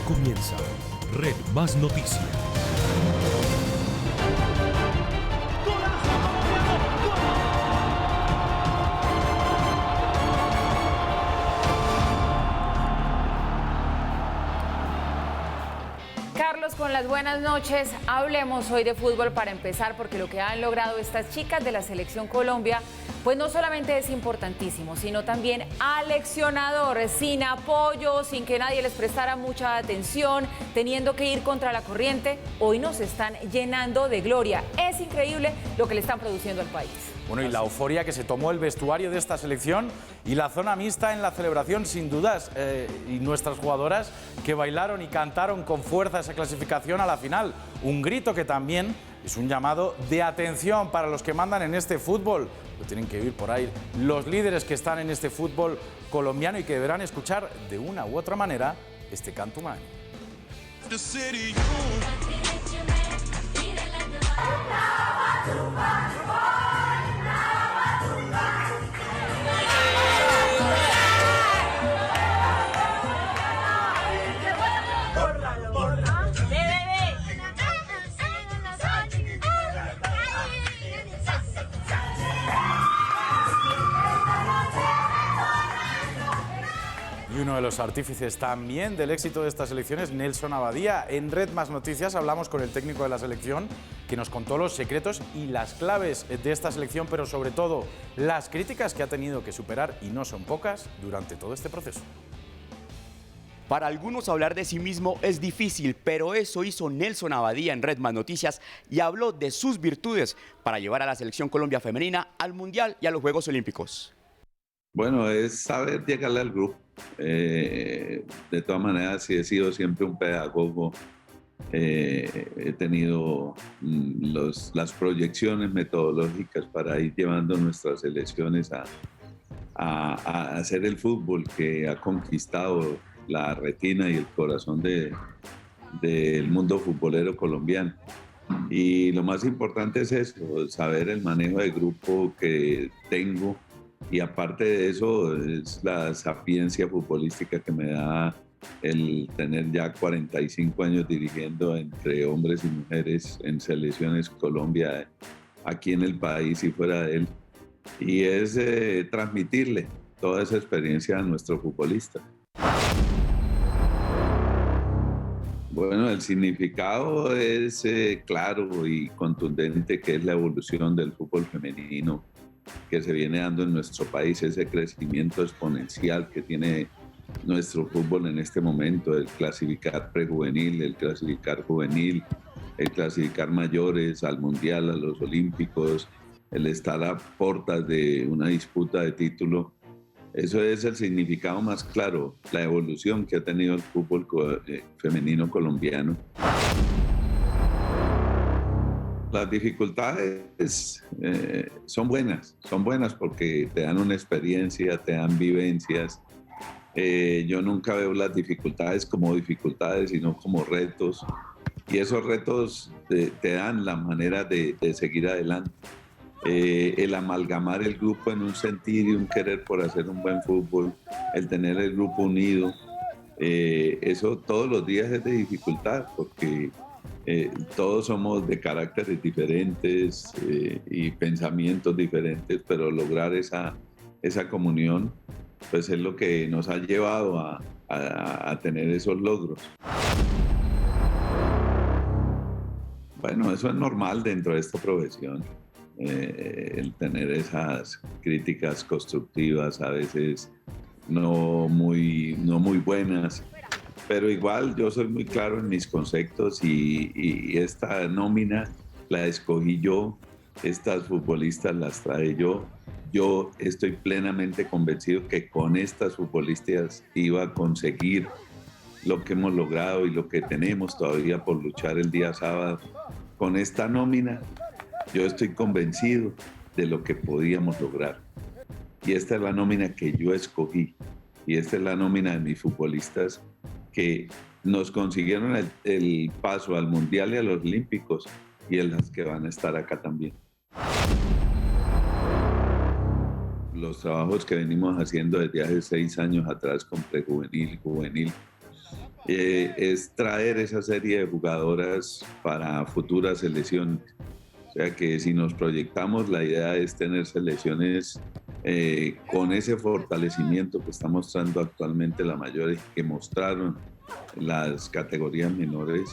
comienza Red Más Noticias. Carlos, con las buenas noches, hablemos hoy de fútbol para empezar, porque lo que han logrado estas chicas de la Selección Colombia, pues no solamente es importantísimo, sino también aleccionador, sin apoyo, sin que nadie les prestara mucha atención, teniendo que ir contra la corriente. Hoy nos están llenando de gloria. Es increíble lo que le están produciendo al país. Bueno, y la euforia que se tomó el vestuario de esta selección y la zona mixta en la celebración, sin dudas, y nuestras jugadoras que bailaron y cantaron con fuerza esa clasificación a la final. Un grito que también es un llamado de atención para los que mandan en este fútbol. Lo tienen que oír por ahí los líderes que están en este fútbol colombiano y que deberán escuchar de una u otra manera este canto humano. Y uno de los artífices también del éxito de estas elecciones, Nelson Abadía. En Red Más Noticias hablamos con el técnico de la selección, que nos contó los secretos y las claves de esta selección, pero sobre todo las críticas que ha tenido que superar, y no son pocas, durante todo este proceso. Para algunos hablar de sí mismo es difícil, pero eso hizo Nelson Abadía en Red Más Noticias y habló de sus virtudes para llevar a la Selección Colombia femenina al Mundial y a los Juegos Olímpicos. Bueno, es saber llegarle al grupo. De todas maneras, sí he sido siempre un pedagogo. He tenido las proyecciones metodológicas para ir llevando nuestras selecciones a hacer el fútbol que ha conquistado la retina y el corazón del mundo futbolero colombiano. Y lo más importante es eso, saber el manejo de grupo que tengo. Y aparte de eso, es la sapiencia futbolística que me da el tener ya 45 años dirigiendo entre hombres y mujeres en selecciones Colombia, aquí en el país y fuera de él. Y es transmitirle toda esa experiencia a nuestros futbolistas. Bueno, el significado es claro y contundente, que es la evolución del fútbol femenino que se viene dando en nuestro país, ese crecimiento exponencial que tiene nuestro fútbol en este momento, el clasificar prejuvenil, el clasificar juvenil, el clasificar mayores al Mundial, a los Olímpicos, el estar a puertas de una disputa de título. Eso es el significado más claro, la evolución que ha tenido el fútbol femenino colombiano. Las dificultades son buenas porque te dan una experiencia, te dan vivencias. Yo nunca veo las dificultades como dificultades, sino como retos. Y esos retos te dan la manera de seguir adelante. El amalgamar el grupo en un sentir y un querer por hacer un buen fútbol, el tener el grupo unido, eso todos los días es de dificultad porque todos somos de caracteres diferentes y pensamientos diferentes, pero lograr esa comunión pues es lo que nos ha llevado a tener esos logros. Bueno, eso es normal dentro de esta profesión, el tener esas críticas constructivas, a veces no muy buenas. Pero igual yo soy muy claro en mis conceptos y esta nómina la escogí yo, estas futbolistas las trae yo. Yo estoy plenamente convencido que con estas futbolistas iba a conseguir lo que hemos logrado y lo que tenemos todavía por luchar el día sábado. Con esta nómina yo estoy convencido de lo que podíamos lograr. Y esta es la nómina que yo escogí y esta es la nómina de mis futbolistas que nos consiguieron el paso al Mundial y a los Olímpicos y en las que van a estar acá también. Los trabajos que venimos haciendo desde hace 6 años atrás con prejuvenil, juvenil, es traer esa serie de jugadoras para futuras selecciones. O sea que si nos proyectamos, la idea es tener selecciones con ese fortalecimiento que está mostrando actualmente la mayor, que mostraron las categorías menores,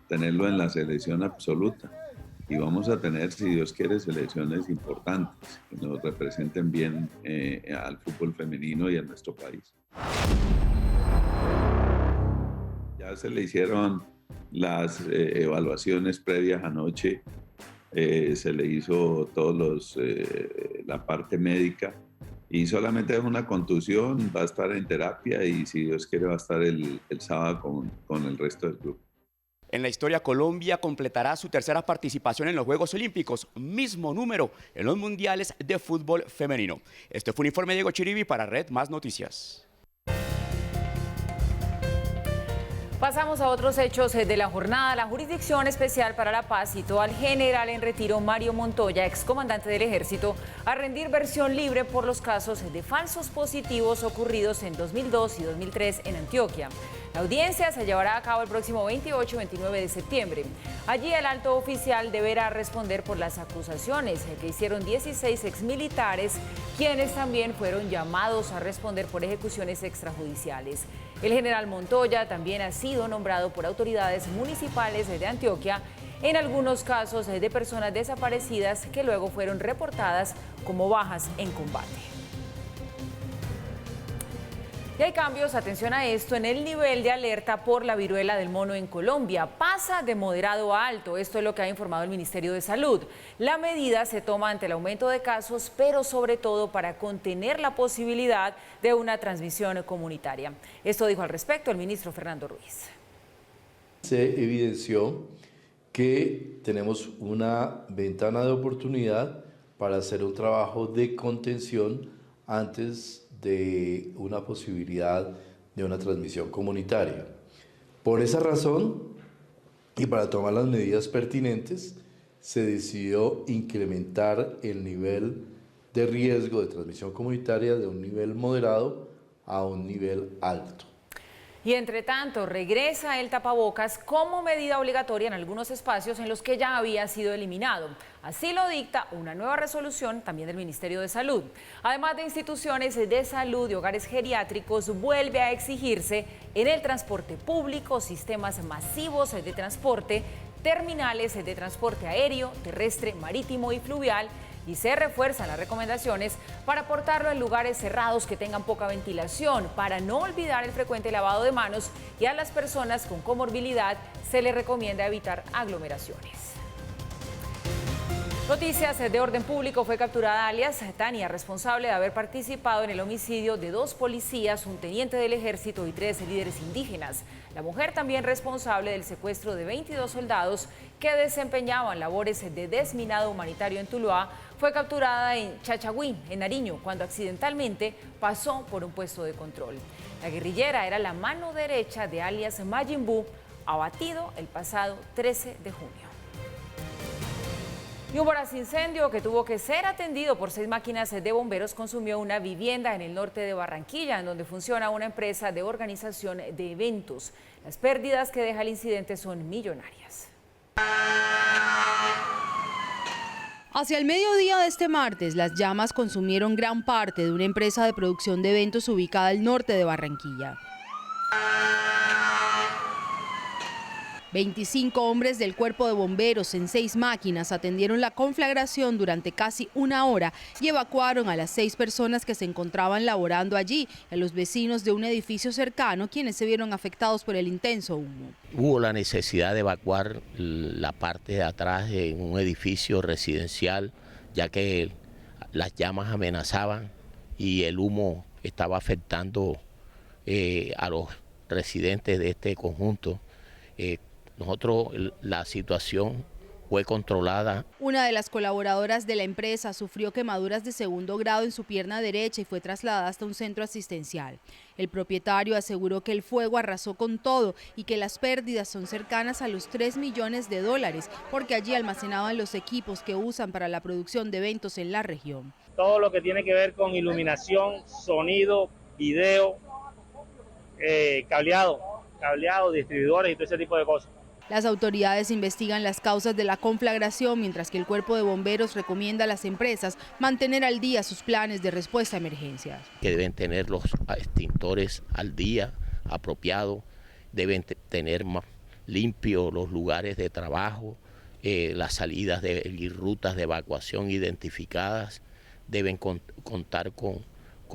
tenerlo en la selección absoluta. Y vamos a tener, si Dios quiere, selecciones importantes que nos representen bien al fútbol femenino y a nuestro país. Ya se le hicieron las evaluaciones previas anoche, se le hizo la parte médica y solamente es una contusión, va a estar en terapia y si Dios quiere va a estar el sábado con el resto del grupo. En la historia, Colombia completará su tercera participación en los Juegos Olímpicos, mismo número en los Mundiales de Fútbol Femenino. Este fue un informe de Diego Chiribi para Red Más Noticias. Pasamos a otros hechos de la jornada. La Jurisdicción Especial para la Paz citó al general en retiro Mario Montoya, excomandante del Ejército, a rendir versión libre por los casos de falsos positivos ocurridos en 2002 y 2003 en Antioquia. La audiencia se llevará a cabo el próximo 28 y 29 de septiembre. Allí el alto oficial deberá responder por las acusaciones que hicieron 16 exmilitares, quienes también fueron llamados a responder por ejecuciones extrajudiciales. El general Montoya también ha sido nombrado por autoridades municipales de Antioquia en algunos casos de personas desaparecidas que luego fueron reportadas como bajas en combate. Y hay cambios, atención a esto, en el nivel de alerta por la viruela del mono en Colombia. Pasa de moderado a alto, esto es lo que ha informado el Ministerio de Salud. La medida se toma ante el aumento de casos, pero sobre todo para contener la posibilidad de una transmisión comunitaria. Esto dijo al respecto el ministro Fernando Ruiz. Se evidenció que tenemos una ventana de oportunidad para hacer un trabajo de contención antes de una posibilidad de una transmisión comunitaria. Por esa razón, y para tomar las medidas pertinentes, se decidió incrementar el nivel de riesgo de transmisión comunitaria de un nivel moderado a un nivel alto. Y entre tanto, regresa el tapabocas como medida obligatoria en algunos espacios en los que ya había sido eliminado. Así lo dicta una nueva resolución también del Ministerio de Salud. Además de instituciones de salud y hogares geriátricos, vuelve a exigirse en el transporte público, sistemas masivos de transporte, terminales de transporte aéreo, terrestre, marítimo y fluvial, y se refuerzan las recomendaciones para portarlo en lugares cerrados que tengan poca ventilación, para no olvidar el frecuente lavado de manos, y a las personas con comorbilidad se les recomienda evitar aglomeraciones. Noticias de orden público. Fue capturada alias Tania, responsable de haber participado en el homicidio de 2 policías, un teniente del ejército y 3 líderes indígenas. La mujer también responsable del secuestro de 22 soldados que desempeñaban labores de desminado humanitario en Tuluá, fue capturada en Chachagüí, en Nariño, cuando accidentalmente pasó por un puesto de control. La guerrillera era la mano derecha de alias Majin Buu, abatido el pasado 13 de junio. Y un voraz incendio que tuvo que ser atendido por 6 máquinas de bomberos consumió una vivienda en el norte de Barranquilla, en donde funciona una empresa de organización de eventos. Las pérdidas que deja el incidente son millonarias. Hacia el mediodía de este martes, las llamas consumieron gran parte de una empresa de producción de eventos ubicada al norte de Barranquilla. 25 hombres del cuerpo de bomberos en 6 máquinas atendieron la conflagración durante casi una hora y evacuaron a las 6 personas que se encontraban laborando allí, a los vecinos de un edificio cercano, quienes se vieron afectados por el intenso humo. Hubo la necesidad de evacuar la parte de atrás de un edificio residencial, ya que las llamas amenazaban y el humo estaba afectando a los residentes de este conjunto. La situación fue controlada. Una de las colaboradoras de la empresa sufrió quemaduras de 2º grado en su pierna derecha y fue trasladada hasta un centro asistencial. El propietario aseguró que el fuego arrasó con todo y que las pérdidas son cercanas a los $3 millones, porque allí almacenaban los equipos que usan para la producción de eventos en la región. Todo lo que tiene que ver con iluminación, sonido, video, cableado, cableados, distribuidores y todo ese tipo de cosas. Las autoridades investigan las causas de la conflagración, mientras que el Cuerpo de Bomberos recomienda a las empresas mantener al día sus planes de respuesta a emergencias. Que deben tener los extintores al día, apropiados, deben tener más limpios los lugares de trabajo, las salidas y rutas de evacuación identificadas, deben contar con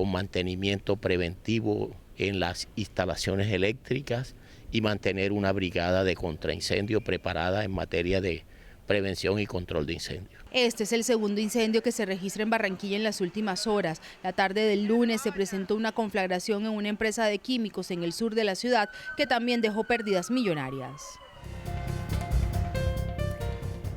mantenimiento preventivo en las instalaciones eléctricas y mantener una brigada de contraincendio preparada en materia de prevención y control de incendios. Este es el segundo incendio que se registra en Barranquilla en las últimas horas. La tarde del lunes se presentó una conflagración en una empresa de químicos en el sur de la ciudad que también dejó pérdidas millonarias.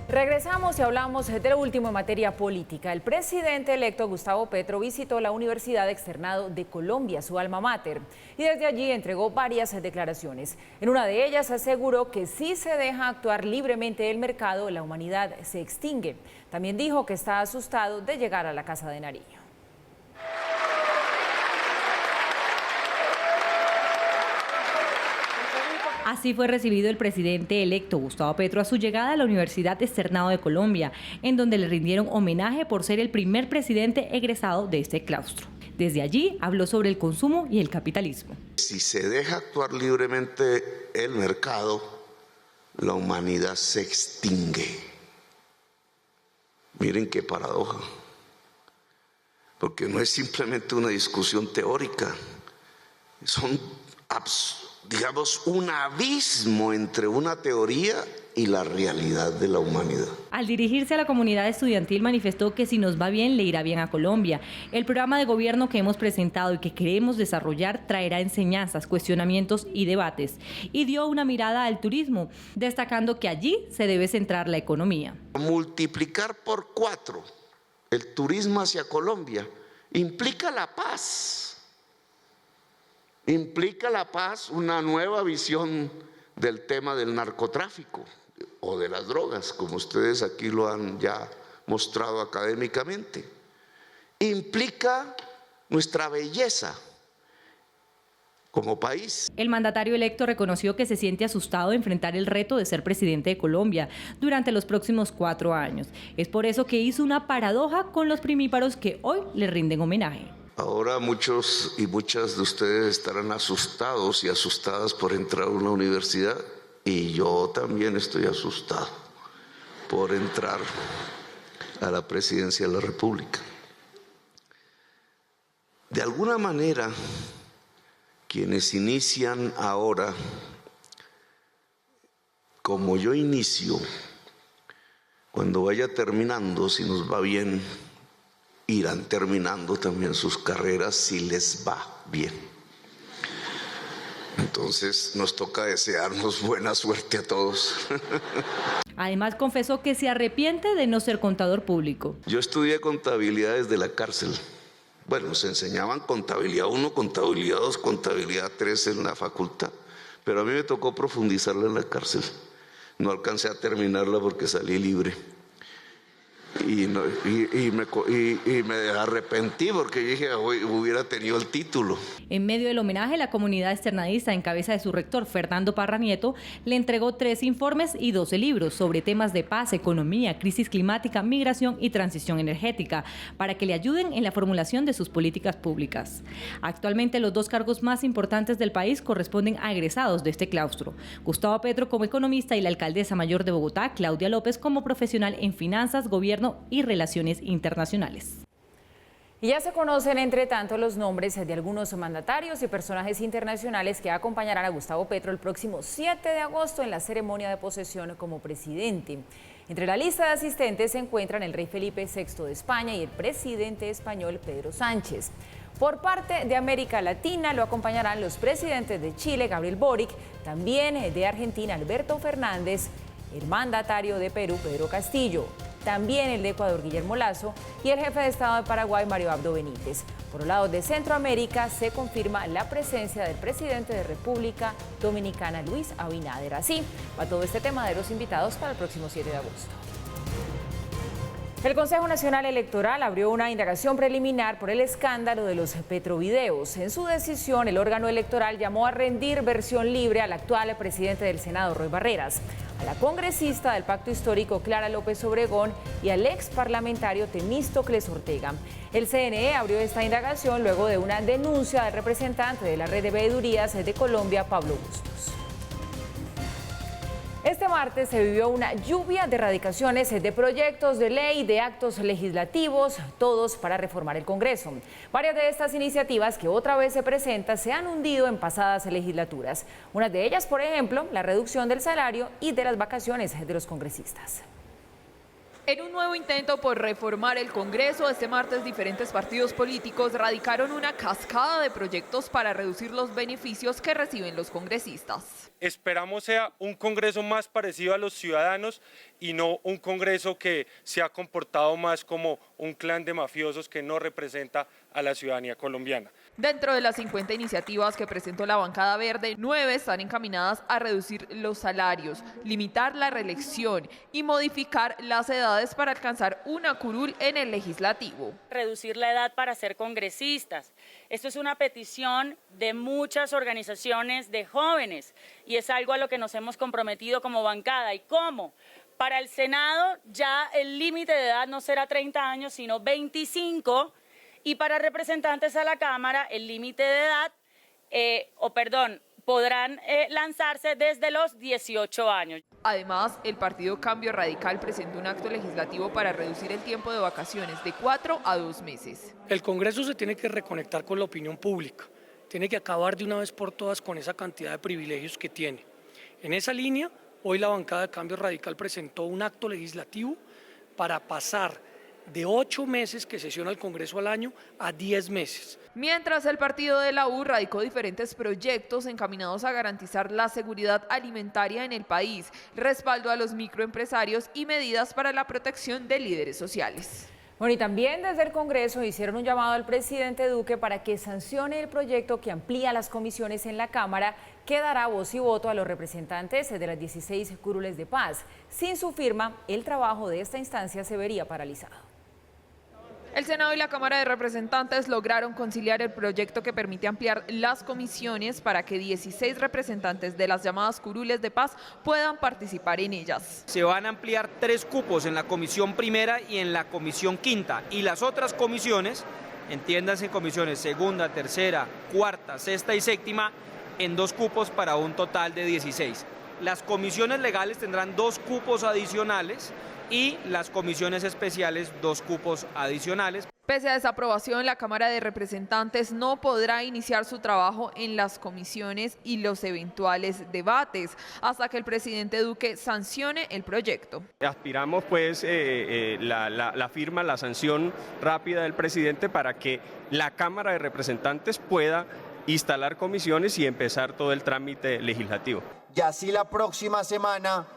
Regresamos y hablamos de lo último en materia política. El presidente electo Gustavo Petro visitó la Universidad Externado de Colombia, su alma mater, y desde allí entregó varias declaraciones. En una de ellas aseguró que si se deja actuar libremente el mercado, la humanidad se extingue. También dijo que está asustado de llegar a la Casa de Nariño. Así fue recibido el presidente electo Gustavo Petro a su llegada a la Universidad Externado de Colombia, en donde le rindieron homenaje por ser el primer presidente egresado de este claustro. Desde allí habló sobre el consumo y el capitalismo. Si se deja actuar libremente el mercado, la humanidad se extingue. Miren qué paradoja, porque no es simplemente una discusión teórica, son digamos, un abismo entre una teoría y la realidad de la humanidad. Al dirigirse a la comunidad estudiantil manifestó que si nos va bien, le irá bien a Colombia. El programa de gobierno que hemos presentado y que queremos desarrollar traerá enseñanzas, cuestionamientos y debates. Y dio una mirada al turismo, destacando que allí se debe centrar la economía. Multiplicar por 4 el turismo hacia Colombia implica la paz. Implica la paz, una nueva visión del tema del narcotráfico o de las drogas, como ustedes aquí lo han ya mostrado académicamente. Implica nuestra belleza como país. El mandatario electo reconoció que se siente asustado de enfrentar el reto de ser presidente de Colombia durante los próximos 4 años. Es por eso que hizo una paradoja con los primíparos que hoy le rinden homenaje. Ahora muchos y muchas de ustedes estarán asustados y asustadas por entrar a una universidad, y yo también estoy asustado por entrar a la presidencia de la República. De alguna manera, quienes inician ahora, como yo inicio, cuando vaya terminando, si nos va bien, irán terminando también sus carreras si les va bien. Entonces nos toca desearnos buena suerte a todos. Además confesó que se arrepiente de no ser contador público. Yo estudié contabilidad desde la cárcel. Bueno, nos enseñaban contabilidad 1, contabilidad 2, contabilidad 3 en la facultad, pero a mí me tocó profundizarla en la cárcel. No alcancé a terminarla porque salí libre. Y me arrepentí porque dije, hubiera tenido el título. En medio del homenaje, la comunidad externadista, en cabeza de su rector, Fernando Parra Nieto, le entregó 3 informes y 12 libros sobre temas de paz, economía, crisis climática, migración y transición energética, para que le ayuden en la formulación de sus políticas públicas. Actualmente, los 2 cargos más importantes del país corresponden a egresados de este claustro. Gustavo Petro como economista y la alcaldesa mayor de Bogotá, Claudia López, como profesional en finanzas, gobierno y relaciones internacionales. Y ya se conocen, entre tanto, los nombres de algunos mandatarios y personajes internacionales que acompañarán a Gustavo Petro el próximo 7 de agosto en la ceremonia de posesión como presidente. Entre la lista de asistentes se encuentran el rey Felipe VI de España y el presidente español Pedro Sánchez. Por parte de América Latina lo acompañarán los presidentes de Chile, Gabriel Boric, también de Argentina, Alberto Fernández, el mandatario de Perú, Pedro Castillo, también el de Ecuador, Guillermo Lasso, y el jefe de Estado de Paraguay, Mario Abdo Benítez. Por el lado de Centroamérica se confirma la presencia del presidente de República Dominicana, Luis Abinader. Así va todo este tema de los invitados para el próximo 7 de agosto. El Consejo Nacional Electoral abrió una indagación preliminar por el escándalo de los petrovideos. En su decisión, el órgano electoral llamó a rendir versión libre al actual presidente del Senado, Roy Barreras, a la congresista del Pacto Histórico, Clara López Obregón, y al ex parlamentario Temístocles Ortega. El CNE abrió esta indagación luego de una denuncia del representante de la red de veedurías de Colombia, Pablo Bustos. Este martes se vivió una lluvia de radicaciones de proyectos de ley, de actos legislativos, todos para reformar el Congreso. Varias de estas iniciativas que otra vez se presentan se han hundido en pasadas legislaturas. Una de ellas, por ejemplo, la reducción del salario y de las vacaciones de los congresistas. En un nuevo intento por reformar el Congreso, este martes diferentes partidos políticos radicaron una cascada de proyectos para reducir los beneficios que reciben los congresistas. Esperamos sea un Congreso más parecido a los ciudadanos y no un Congreso que se ha comportado más como un clan de mafiosos que no representa a la ciudadanía colombiana. Dentro de las 50 iniciativas que presentó la bancada verde, 9 están encaminadas a reducir los salarios, limitar la reelección y modificar las edades para alcanzar una curul en el legislativo. Reducir la edad para ser congresistas. Esto es una petición de muchas organizaciones de jóvenes y es algo a lo que nos hemos comprometido como bancada. ¿Y cómo? Para el Senado ya el límite de edad no será 30 años, sino 25. Y para representantes a la Cámara, el límite de edad, podrán lanzarse desde los 18 años. Además, el Partido Cambio Radical presentó un acto legislativo para reducir el tiempo de vacaciones de 4 a 2 meses. El Congreso se tiene que reconectar con la opinión pública, tiene que acabar de una vez por todas con esa cantidad de privilegios que tiene. En esa línea, hoy la bancada de Cambio Radical presentó un acto legislativo para pasar de 8 meses que sesiona el Congreso al año a 10 meses. Mientras el partido de la U radicó diferentes proyectos encaminados a garantizar la seguridad alimentaria en el país, respaldo a los microempresarios y medidas para la protección de líderes sociales. Bueno, y también desde el Congreso hicieron un llamado al presidente Duque para que sancione el proyecto que amplía las comisiones en la Cámara, que dará voz y voto a los representantes de las 16 curules de paz. Sin su firma, el trabajo de esta instancia se vería paralizado. El Senado y la Cámara de Representantes lograron conciliar el proyecto que permite ampliar las comisiones para que 16 representantes de las llamadas curules de paz puedan participar en ellas. Se van a ampliar 3 cupos en la comisión primera y en la comisión quinta, y las otras comisiones, entiéndanse comisiones segunda, tercera, cuarta, sexta y séptima, en 2 cupos para un total de 16. Las comisiones legales tendrán 2 cupos adicionales y las comisiones especiales 2 cupos adicionales. Pese a esa aprobación, la Cámara de Representantes no podrá iniciar su trabajo en las comisiones y los eventuales debates hasta que el presidente Duque sancione el proyecto. Aspiramos pues la firma, la sanción rápida del presidente para que la Cámara de Representantes pueda instalar comisiones y empezar todo el trámite legislativo. Y así la próxima semana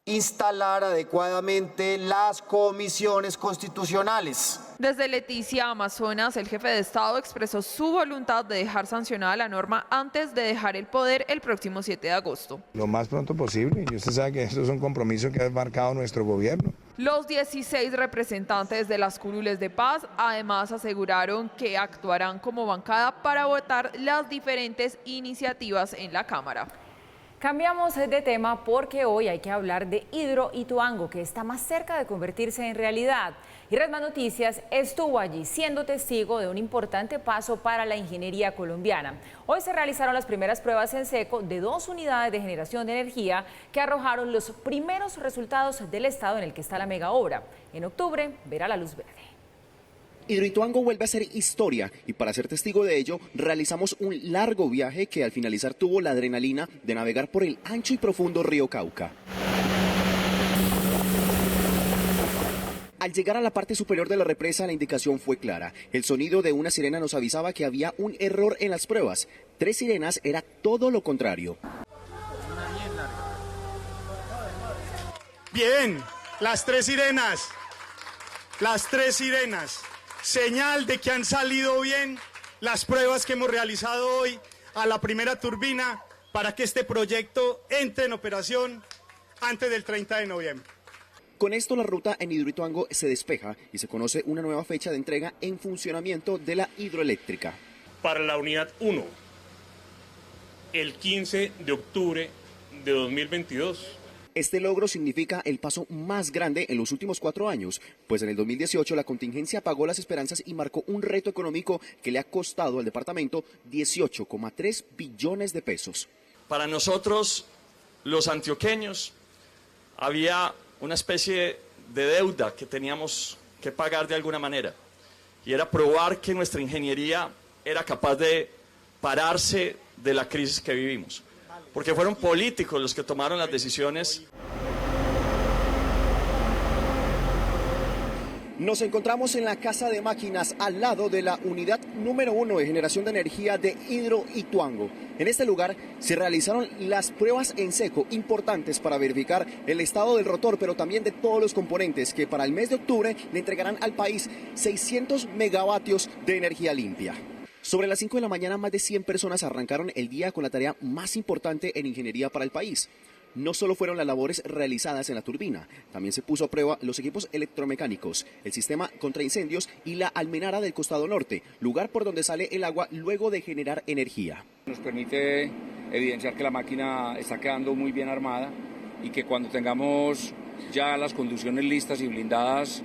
instalar adecuadamente las comisiones constitucionales. Desde Leticia, Amazonas, el jefe de Estado expresó su voluntad de dejar sancionada la norma antes de dejar el poder el próximo 7 de agosto. Lo más pronto posible, y usted sabe que esto es un compromiso que ha marcado nuestro gobierno. Los 16 representantes de las curules de paz además aseguraron que actuarán como bancada para votar las diferentes iniciativas en la Cámara. Cambiamos de tema porque hoy hay que hablar de Hidroituango, que está más cerca de convertirse en realidad. Y Red Más Noticias estuvo allí siendo testigo de un importante paso para la ingeniería colombiana. Hoy se realizaron las primeras pruebas en seco de 2 unidades de generación de energía que arrojaron los primeros resultados del estado en el que está la mega obra. En octubre verá la luz verde. Hidroituango vuelve a ser historia y para ser testigo de ello realizamos un largo viaje que al finalizar tuvo la adrenalina de navegar por el ancho y profundo río Cauca. Al llegar a la parte superior de la represa la indicación fue clara. El sonido de una sirena nos avisaba que había un error en las pruebas. 3 sirenas era todo lo contrario. Bien, las 3 sirenas. Las 3 sirenas. Señal de que han salido bien las pruebas que hemos realizado hoy a la primera turbina para que este proyecto entre en operación antes del 30 de noviembre. Con esto la ruta en Hidroituango se despeja y se conoce una nueva fecha de entrega en funcionamiento de la hidroeléctrica. Para la unidad 1, el 15 de octubre de 2022. Este logro significa el paso más grande en los últimos 4 años, pues en el 2018 la contingencia apagó las esperanzas y marcó un reto económico que le ha costado al departamento 18,3 billones de pesos. Para nosotros, los antioqueños, había una especie de deuda que teníamos que pagar de alguna manera, y era probar que nuestra ingeniería era capaz de pararse de la crisis que vivimos. Porque fueron políticos los que tomaron las decisiones. Nos encontramos en la Casa de Máquinas, al lado de la unidad número 1 de generación de energía de Hidroituango. En este lugar se realizaron las pruebas en seco importantes para verificar el estado del rotor, pero también de todos los componentes que para el mes de octubre le entregarán al país 600 megavatios de energía limpia. Sobre las 5 de la mañana, más de 100 personas arrancaron el día con la tarea más importante en ingeniería para el país. No solo fueron las labores realizadas en la turbina, también se puso a prueba los equipos electromecánicos, el sistema contra incendios y la almenara del costado norte, lugar por donde sale el agua luego de generar energía. Nos permite evidenciar que la máquina está quedando muy bien armada y que cuando tengamos ya las conducciones listas y blindadas,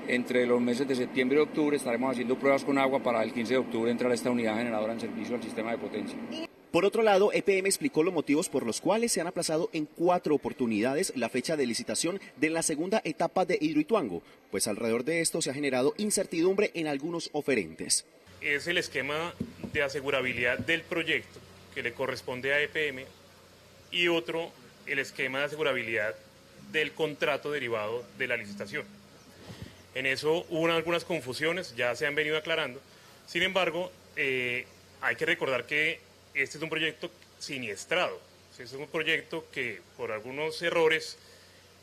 entre los meses de septiembre y octubre estaremos haciendo pruebas con agua para el 15 de octubre entrar esta unidad generadora en servicio al sistema de potencia. Por otro lado, EPM explicó los motivos por los cuales se han aplazado en 4 oportunidades la fecha de licitación de la segunda etapa de Hidroituango, pues alrededor de esto se ha generado incertidumbre en algunos oferentes. Es el esquema de asegurabilidad del proyecto que le corresponde a EPM y otro, el esquema de asegurabilidad del contrato derivado de la licitación. En eso hubo algunas confusiones, ya se han venido aclarando. Sin embargo, hay que recordar que este es un proyecto siniestrado. Este es un proyecto que por algunos errores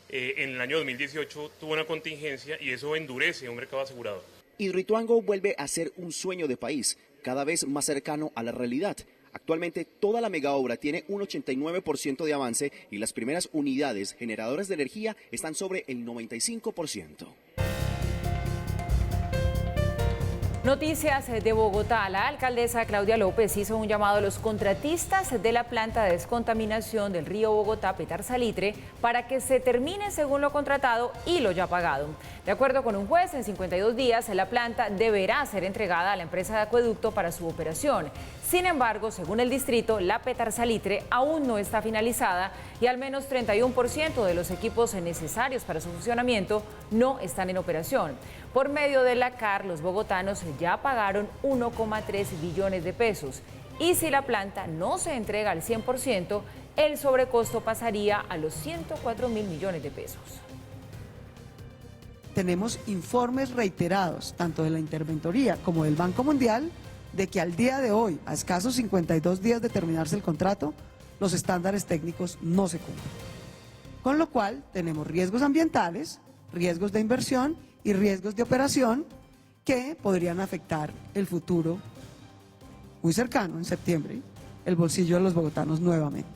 en el año 2018 tuvo una contingencia y eso endurece un mercado asegurador. Hidroituango vuelve a ser un sueño de país, cada vez más cercano a la realidad. Actualmente toda la megaobra tiene un 89% de avance y las primeras unidades generadoras de energía están sobre el 95%. Noticias de Bogotá. La alcaldesa Claudia López hizo un llamado a los contratistas de la planta de descontaminación del río Bogotá, Petar Salitre, para que se termine según lo contratado y lo ya pagado. De acuerdo con un juez, en 52 días la planta deberá ser entregada a la empresa de acueducto para su operación. Sin embargo, según el distrito, la Petar Salitre aún no está finalizada y al menos 31% de los equipos necesarios para su funcionamiento no están en operación. Por medio de la CAR, los bogotanos ya pagaron 1,3 billones de pesos. Y si la planta no se entrega al 100%, el sobrecosto pasaría a los 104 mil millones de pesos. Tenemos informes reiterados, tanto de la Interventoría como del Banco Mundial, de que al día de hoy, a escasos 52 días de terminarse el contrato, los estándares técnicos no se cumplen. Con lo cual, tenemos riesgos ambientales, riesgos de inversión y riesgos de operación que podrían afectar el futuro muy cercano, en septiembre, el bolsillo de los bogotanos nuevamente.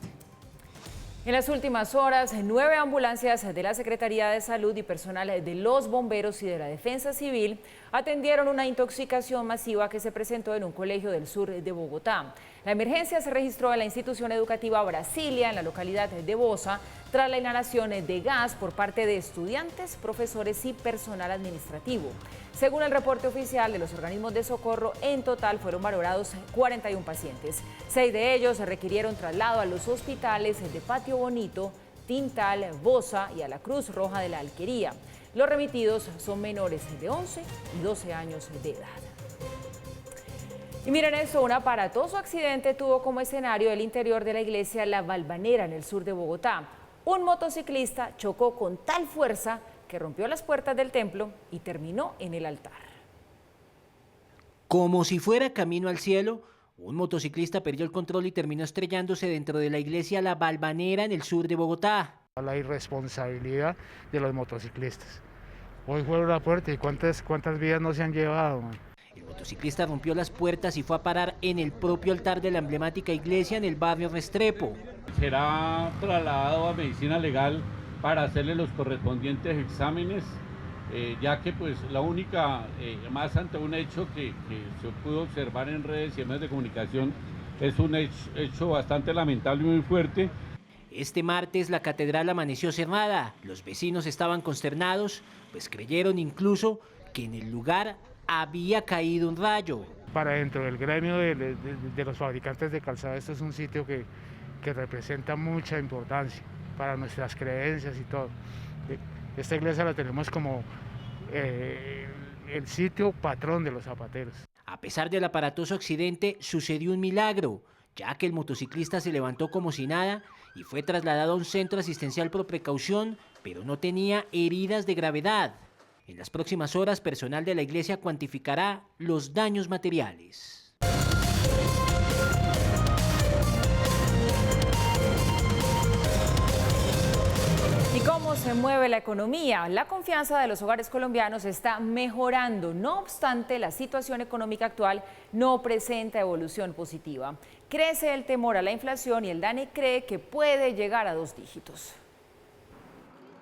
En las últimas horas, 9 ambulancias de la Secretaría de Salud y personal de los bomberos y de la Defensa Civil atendieron una intoxicación masiva que se presentó en un colegio del sur de Bogotá. La emergencia se registró en la institución educativa Brasilia, en la localidad de Bosa, tras la inhalación de gas por parte de estudiantes, profesores y personal administrativo. Según el reporte oficial de los organismos de socorro, en total fueron valorados 41 pacientes. 6 de ellos requirieron traslado a los hospitales de Patio Bonito, Tintal, Bosa y a la Cruz Roja de la Alquería. Los remitidos son menores de 11 y 12 años de edad. Y miren eso, un aparatoso accidente tuvo como escenario el interior de la iglesia La Valvanera en el sur de Bogotá. Un motociclista chocó con tal fuerza que rompió las puertas del templo y terminó en el altar. Como si fuera camino al cielo, un motociclista perdió el control y terminó estrellándose dentro de la iglesia La Valvanera en el sur de Bogotá. La irresponsabilidad de los motociclistas. Hoy fueron la puerta y cuántas vidas no se han llevado, man. El motociclista rompió las puertas y fue a parar en el propio altar de la emblemática iglesia en el barrio Restrepo. Será trasladado a medicina legal para hacerle los correspondientes exámenes, ya que pues la única, más ante un hecho que se pudo observar en redes y en medios de comunicación, es un hecho bastante lamentable y muy fuerte. Este martes la catedral amaneció cerrada. Los vecinos estaban consternados, pues creyeron incluso que en el lugar había caído un rayo. Para dentro del gremio de los fabricantes de calzado, este es un sitio que representa mucha importancia para nuestras creencias y todo. Esta iglesia la tenemos como el sitio patrón de los zapateros. A pesar del aparatoso accidente, sucedió un milagro, ya que el motociclista se levantó como si nada y fue trasladado a un centro asistencial por precaución, pero no tenía heridas de gravedad. En las próximas horas, personal de la iglesia cuantificará los daños materiales. ¿Y cómo se mueve la economía? La confianza de los hogares colombianos está mejorando. No obstante, la situación económica actual no presenta evolución positiva. Crece el temor a la inflación y el DANE cree que puede llegar a 2 dígitos.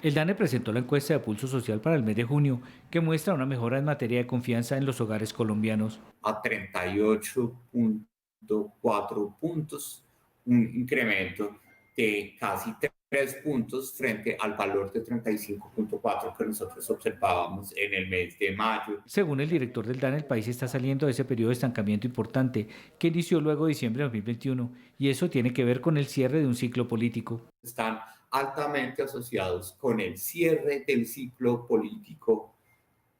El DANE presentó la encuesta de pulso social para el mes de junio, que muestra una mejora en materia de confianza en los hogares colombianos. A 38.4 puntos, un incremento de casi 3 puntos frente al valor de 35.4 que nosotros observábamos en el mes de mayo. Según el director del DANE, el país está saliendo de ese periodo de estancamiento importante que inició luego de diciembre de 2021, y eso tiene que ver con el cierre de un ciclo político. Están altamente asociados con el cierre del ciclo político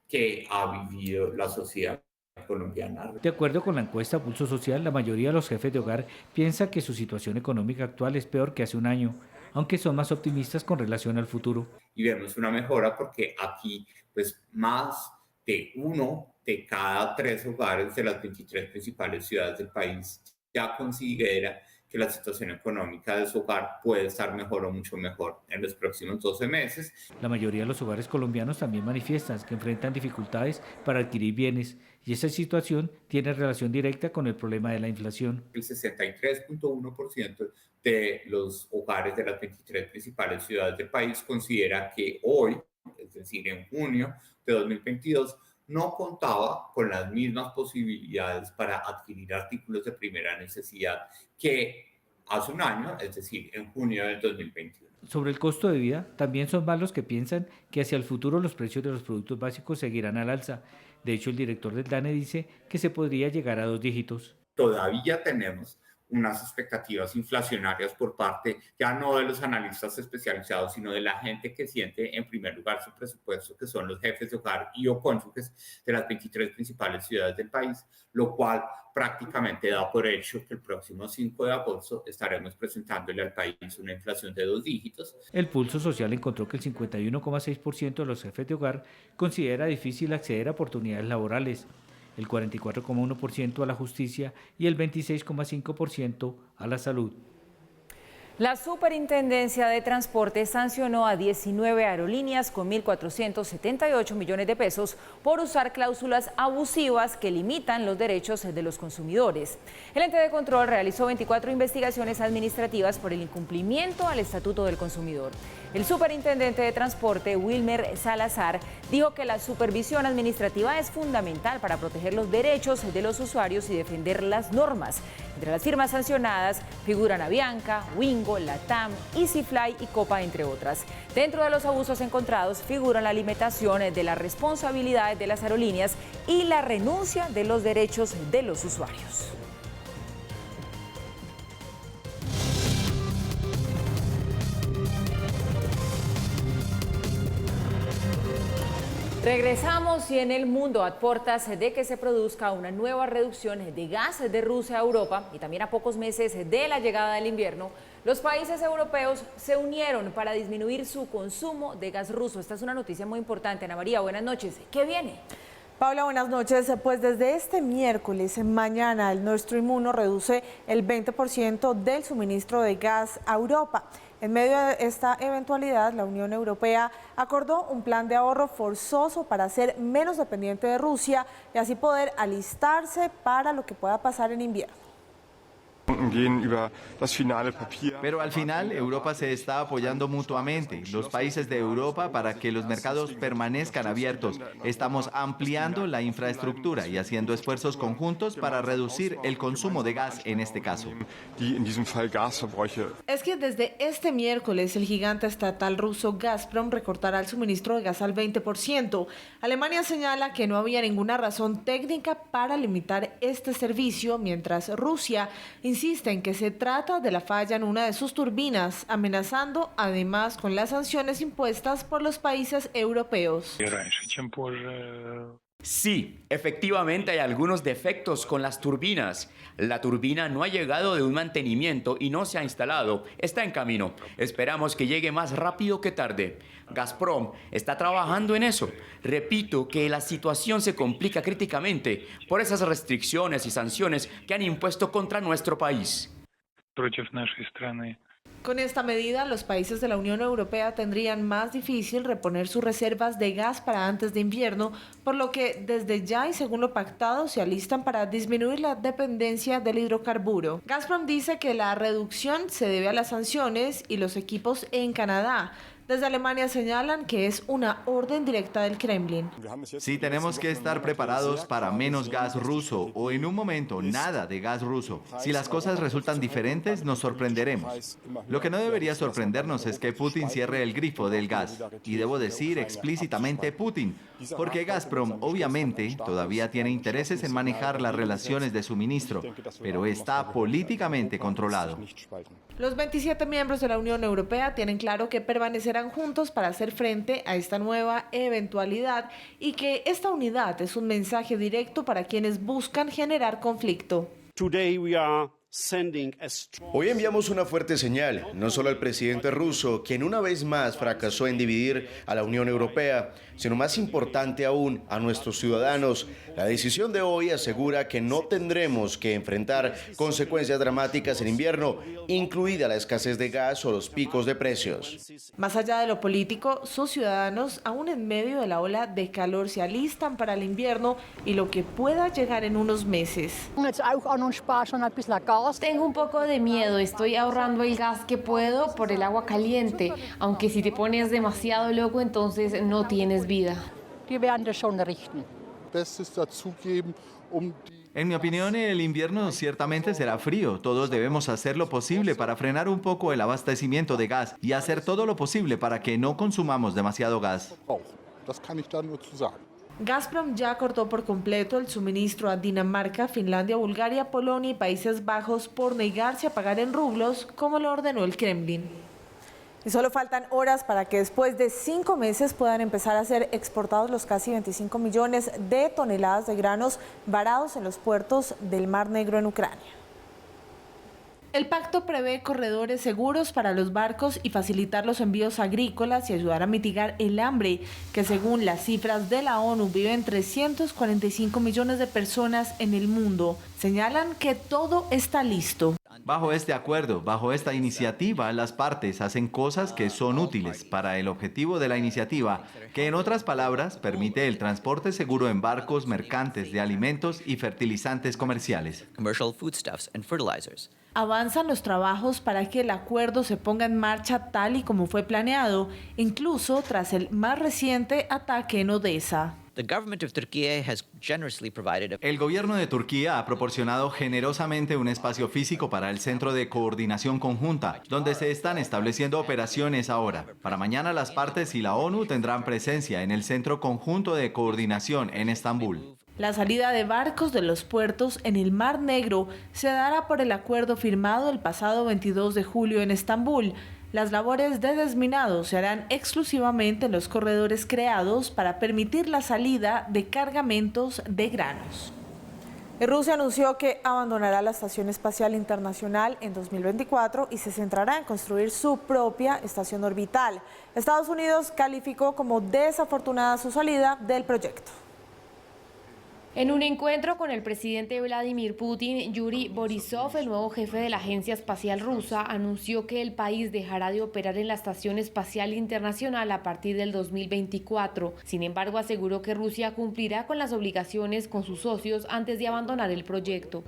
que ha vivido la sociedad colombiana. De acuerdo con la encuesta Pulso Social, la mayoría de los jefes de hogar piensa que su situación económica actual es peor que hace un año, aunque son más optimistas con relación al futuro. Y vemos una mejora porque aquí pues más de 1 de cada 3 hogares de las 23 principales ciudades del país ya considera que la situación económica de su hogar puede estar mejor o mucho mejor en los próximos 12 meses. La mayoría de los hogares colombianos también manifiestan que enfrentan dificultades para adquirir bienes, y esa situación tiene relación directa con el problema de la inflación. El 63.1% de los hogares de las 23 principales ciudades del país considera que hoy, es decir, en junio de 2022, no contaba con las mismas posibilidades para adquirir artículos de primera necesidad que hace un año, es decir, en junio del 2021. Sobre el costo de vida, también son más los que piensan que hacia el futuro los precios de los productos básicos seguirán al alza. De hecho, el director del DANE dice que se podría llegar a 2 dígitos. Todavía tenemos unas expectativas inflacionarias por parte ya no de los analistas especializados, sino de la gente que siente en primer lugar su presupuesto, que son los jefes de hogar y o cónyuges de las 23 principales ciudades del país, lo cual prácticamente da por hecho que el próximo 5 de agosto estaremos presentándole al país una inflación de 2 dígitos. El Pulso Social encontró que el 51,6% de los jefes de hogar considera difícil acceder a oportunidades laborales, el 44,1% a la justicia y el 26,5% a la salud. La Superintendencia de Transporte sancionó a 19 aerolíneas con 1.478 millones de pesos por usar cláusulas abusivas que limitan los derechos de los consumidores. El ente de control realizó 24 investigaciones administrativas por el incumplimiento al Estatuto del Consumidor. El superintendente de Transporte, Wilmer Salazar, dijo que la supervisión administrativa es fundamental para proteger los derechos de los usuarios y defender las normas. Entre las firmas sancionadas figuran Avianca, Wingo, Latam, EasyFly y Copa, entre otras. Dentro de los abusos encontrados figuran la limitación de las responsabilidades de las aerolíneas y la renuncia de los derechos de los usuarios. Regresamos y en el mundo, a puertas de que se produzca una nueva reducción de gas de Rusia a Europa y también a pocos meses de la llegada del invierno, los países europeos se unieron para disminuir su consumo de gas ruso. Esta es una noticia muy importante. Ana María, buenas noches. ¿Qué viene? Paula, buenas noches. Pues desde este miércoles, mañana, el Nord Stream 1 reduce el 20% del suministro de gas a Europa. En medio de esta eventualidad, la Unión Europea acordó un plan de ahorro forzoso para ser menos dependiente de Rusia y así poder alistarse para lo que pueda pasar en invierno. Pero al final, Europa se está apoyando mutuamente, los países de Europa, para que los mercados permanezcan abiertos. Estamos ampliando la infraestructura y haciendo esfuerzos conjuntos para reducir el consumo de gas en este caso. Es que desde este miércoles el gigante estatal ruso Gazprom recortará el suministro de gas al 20%. Alemania señala que no había ninguna razón técnica para limitar este servicio, mientras Rusia insiste en que se trata de la falla en una de sus turbinas, amenazando además con las sanciones impuestas por los países europeos. Sí, efectivamente hay algunos defectos con las turbinas. La turbina no ha llegado de un mantenimiento y no se ha instalado. Está en camino. Esperamos que llegue más rápido que tarde. Gazprom está trabajando en eso. Repito que la situación se complica críticamente por esas restricciones y sanciones que han impuesto contra nuestro país. Con esta medida, los países de la Unión Europea tendrían más difícil reponer sus reservas de gas para antes de invierno, por lo que desde ya y según lo pactado se alistan para disminuir la dependencia del hidrocarburo. Gazprom dice que la reducción se debe a las sanciones y los equipos en Canadá. Desde Alemania señalan que es una orden directa del Kremlin. Sí, tenemos que estar preparados para menos gas ruso o en un momento nada de gas ruso. Si las cosas resultan diferentes, nos sorprenderemos. Lo que no debería sorprendernos es que Putin cierre el grifo del gas. Y debo decir explícitamente Putin, porque Gazprom obviamente todavía tiene intereses en manejar las relaciones de suministro, pero está políticamente controlado. Los 27 miembros de la Unión Europea tienen claro que permanecerán juntos para hacer frente a esta nueva eventualidad y que esta unidad es un mensaje directo para quienes buscan generar conflicto. Hoy enviamos una fuerte señal, no solo al presidente ruso, quien una vez más fracasó en dividir a la Unión Europea, sino más importante aún, a nuestros ciudadanos. La decisión de hoy asegura que no tendremos que enfrentar consecuencias dramáticas en invierno, incluida la escasez de gas o los picos de precios. Más allá de lo político, sus ciudadanos, aún en medio de la ola de calor, se alistan para el invierno y lo que pueda llegar en unos meses. Tengo un poco de miedo, estoy ahorrando el gas que puedo por el agua caliente, aunque si te pones demasiado loco entonces no tienes vida. En mi opinión, el invierno ciertamente será frío. Todos debemos hacer lo posible para frenar un poco el abastecimiento de gas y hacer todo lo posible para que no consumamos demasiado gas. Gazprom ya cortó por completo el suministro a Dinamarca, Finlandia, Bulgaria, Polonia y Países Bajos por negarse a pagar en rublos, como lo ordenó el Kremlin. Y solo faltan horas para que después de 5 meses puedan empezar a ser exportados los casi 25 millones de toneladas de granos varados en los puertos del Mar Negro en Ucrania. El pacto prevé corredores seguros para los barcos y facilitar los envíos agrícolas y ayudar a mitigar el hambre, que según las cifras de la ONU viven 345 millones de personas en el mundo. Señalan que todo está listo. Bajo este acuerdo, bajo esta iniciativa, las partes hacen cosas que son útiles para el objetivo de la iniciativa, que en otras palabras permite el transporte seguro en barcos mercantes de alimentos y fertilizantes comerciales. Avanzan los trabajos para que el acuerdo se ponga en marcha tal y como fue planeado, incluso tras el más reciente ataque en Odessa. El gobierno de Turquía ha proporcionado generosamente un espacio físico para el Centro de Coordinación Conjunta, donde se están estableciendo operaciones ahora. Para mañana las partes y la ONU tendrán presencia en el Centro Conjunto de Coordinación en Estambul. La salida de barcos de los puertos en el Mar Negro se dará por el acuerdo firmado el pasado 22 de julio en Estambul. Las labores de desminado se harán exclusivamente en los corredores creados para permitir la salida de cargamentos de granos. Rusia anunció que abandonará la Estación Espacial Internacional en 2024 y se centrará en construir su propia estación orbital. Estados Unidos calificó como desafortunada su salida del proyecto. En un encuentro con el presidente Vladimir Putin, Yuri Borisov, el nuevo jefe de la Agencia Espacial Rusa, anunció que el país dejará de operar en la Estación Espacial Internacional a partir del 2024. Sin embargo, aseguró que Rusia cumplirá con las obligaciones con sus socios antes de abandonar el proyecto.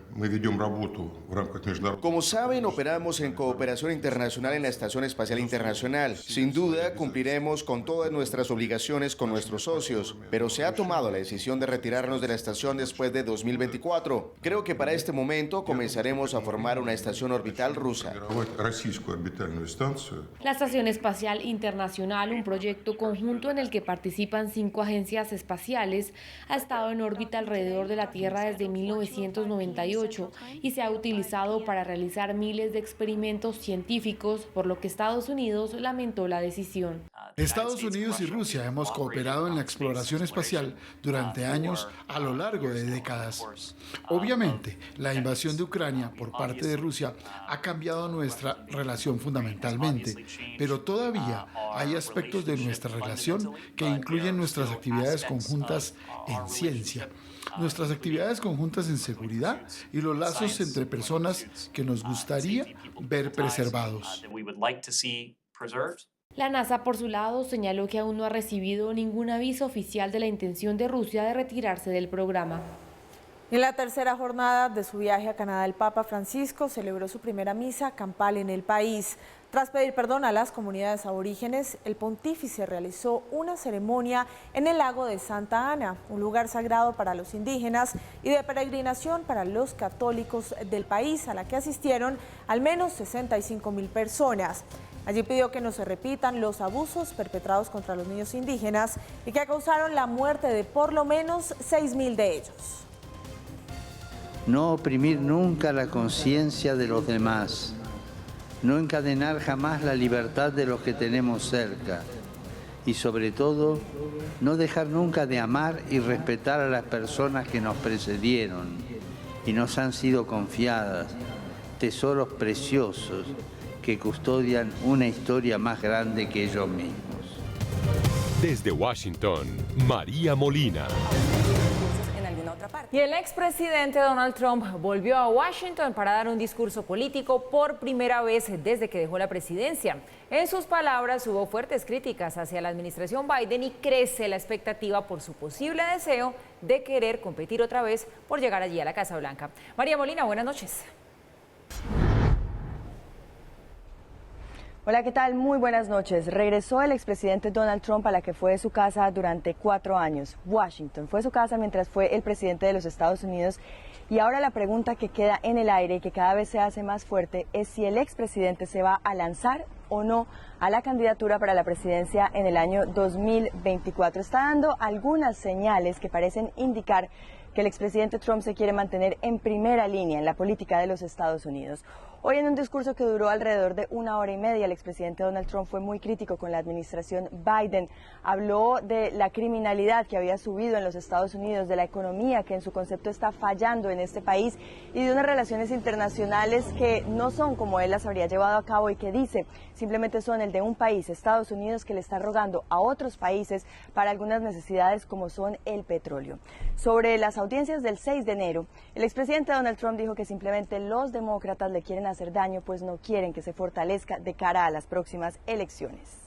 Como saben, operamos en cooperación internacional en la Estación Espacial Internacional. Sin duda, cumpliremos con todas nuestras obligaciones con nuestros socios, pero se ha tomado la decisión de retirarnos de la estación después de 2024. Creo que para este momento comenzaremos a formar una estación orbital rusa. La Estación Espacial Internacional, un proyecto conjunto en el que participan 5 agencias espaciales, ha estado en órbita alrededor de la Tierra desde 1998 y se ha utilizado para realizar miles de experimentos científicos, por lo que Estados Unidos lamentó la decisión. Estados Unidos y Rusia hemos cooperado en la exploración espacial durante años, a lo largo de décadas. Obviamente, la invasión de Ucrania por parte de Rusia ha cambiado nuestra relación fundamentalmente, pero todavía hay aspectos de nuestra relación que incluyen nuestras actividades conjuntas en ciencia, nuestras actividades conjuntas en seguridad y los lazos entre personas que nos gustaría ver preservados. La NASA, por su lado, señaló que aún no ha recibido ningún aviso oficial de la intención de Rusia de retirarse del programa. En la tercera jornada de su viaje a Canadá, el Papa Francisco celebró su primera misa campal en el país. Tras pedir perdón a las comunidades aborígenes, el pontífice realizó una ceremonia en el lago de Santa Ana, un lugar sagrado para los indígenas y de peregrinación para los católicos del país, a la que asistieron al menos 65.000 personas. Allí pidió que no se repitan los abusos perpetrados contra los niños indígenas y que causaron la muerte de por lo menos 6.000 de ellos. No oprimir nunca la conciencia de los demás, no encadenar jamás la libertad de los que tenemos cerca y sobre todo no dejar nunca de amar y respetar a las personas que nos precedieron y nos han sido confiadas, tesoros preciosos que custodian una historia más grande que ellos mismos. Desde Washington, María Molina. Y el expresidente Donald Trump volvió a Washington para dar un discurso político por primera vez desde que dejó la presidencia. En sus palabras hubo fuertes críticas hacia la administración Biden y crece la expectativa por su posible deseo de querer competir otra vez por llegar allí a la Casa Blanca. María Molina, buenas noches. Hola, ¿qué tal? Muy buenas noches. Regresó el expresidente Donald Trump a la que fue su casa durante 4 años. Washington fue su casa mientras fue el presidente de los Estados Unidos. Y ahora la pregunta que queda en el aire y que cada vez se hace más fuerte es si el expresidente se va a lanzar o no a la candidatura para la presidencia en el año 2024. Está dando algunas señales que parecen indicar que el expresidente Trump se quiere mantener en primera línea en la política de los Estados Unidos. Hoy, en un discurso que duró alrededor de 1 hora y media, el expresidente Donald Trump fue muy crítico con la administración Biden. Habló de la criminalidad que había subido en los Estados Unidos, de la economía que en su concepto está fallando en este país y de unas relaciones internacionales que no son como él las habría llevado a cabo y que dice simplemente son el de un país, Estados Unidos, que le está rogando a otros países para algunas necesidades como son el petróleo. Sobre las audiencias del 6 de enero, el expresidente Donald Trump dijo que simplemente los demócratas le quieren hacer daño, pues no quieren que se fortalezca de cara a las próximas elecciones.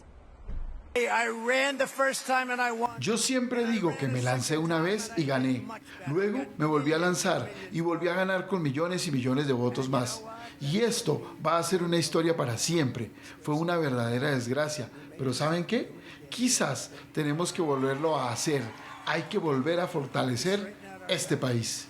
Yo siempre digo que me lancé una vez y gané. Luego me volví a lanzar y volví a ganar con millones y millones de votos más. Y esto va a ser una historia para siempre. Fue una verdadera desgracia. Pero ¿saben qué? Quizás tenemos que volverlo a hacer. Hay que volver a fortalecer este país.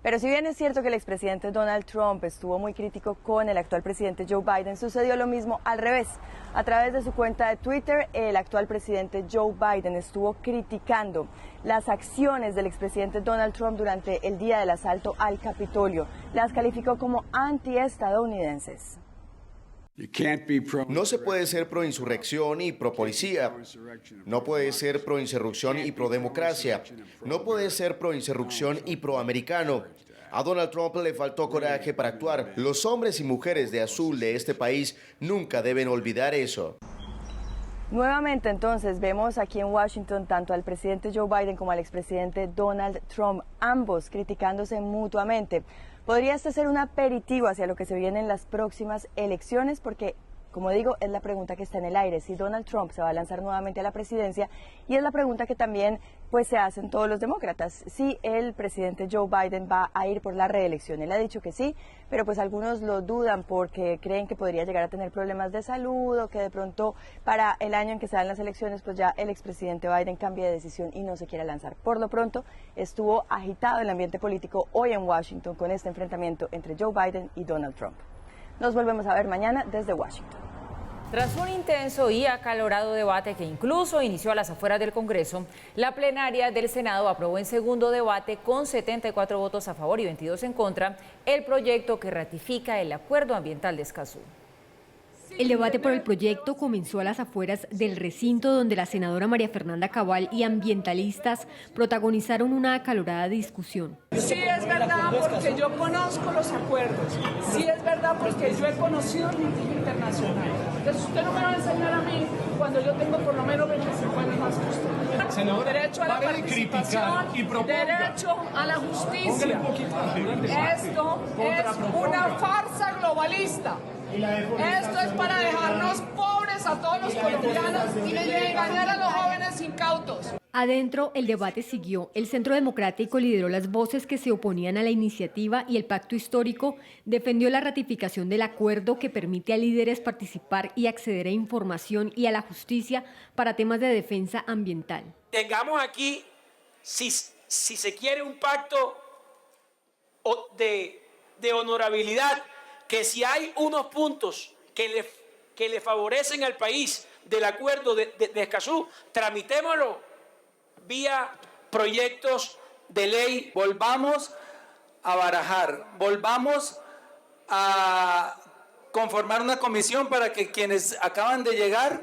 Pero si bien es cierto que el expresidente Donald Trump estuvo muy crítico con el actual presidente Joe Biden, sucedió lo mismo al revés. A través de su cuenta de Twitter, el actual presidente Joe Biden estuvo criticando las acciones del expresidente Donald Trump durante el día del asalto al Capitolio. Las calificó como antiestadounidenses. No se puede ser pro insurrección y pro policía. No puede ser pro insurrección y pro democracia. No puede ser pro insurrección y pro americano. A Donald Trump le faltó coraje para actuar. Los hombres y mujeres de azul de este país nunca deben olvidar eso. Nuevamente, entonces, vemos aquí en Washington tanto al presidente Joe Biden como al expresidente Donald Trump, ambos criticándose mutuamente. Podría este ser un aperitivo hacia lo que se viene en las próximas elecciones, porque, como digo, es la pregunta que está en el aire, si Donald Trump se va a lanzar nuevamente a la presidencia, y es la pregunta que también pues se hacen todos los demócratas, si el presidente Joe Biden va a ir por la reelección. Él ha dicho que sí, pero pues algunos lo dudan porque creen que podría llegar a tener problemas de salud o que de pronto para el año en que se dan las elecciones pues ya el expresidente Biden cambie de decisión y no se quiera lanzar. Por lo pronto estuvo agitado el ambiente político hoy en Washington con este enfrentamiento entre Joe Biden y Donald Trump. Nos volvemos a ver mañana desde Washington. Tras un intenso y acalorado debate que incluso inició a las afueras del Congreso, la plenaria del Senado aprobó en segundo debate con 74 votos a favor y 22 en contra el proyecto que ratifica el Acuerdo Ambiental de Escazú. El debate por el proyecto comenzó a las afueras del recinto donde la senadora María Fernanda Cabal y ambientalistas protagonizaron una acalorada discusión. Sí es verdad porque yo conozco los acuerdos, sí es verdad porque yo he conocido el litigio internacional. Entonces usted no me va a enseñar a mí cuando yo tengo por lo menos 25 años más que usted. Derecho a la participación, derecho a la justicia. Esto es una farsa globalista. Esto es para dejarnos pobres a todos los colombianos y engañar a los jóvenes incautos. Adentro, el debate siguió. El Centro Democrático lideró las voces que se oponían a la iniciativa y el Pacto Histórico defendió la ratificación del acuerdo que permite a líderes participar y acceder a información y a la justicia para temas de defensa ambiental. Tengamos aquí, si se quiere, un pacto de honorabilidad, que si hay unos puntos que le favorecen al país del acuerdo de Escazú, tramitémoslo vía proyectos de ley. Volvamos a barajar, volvamos a conformar una comisión para que quienes acaban de llegar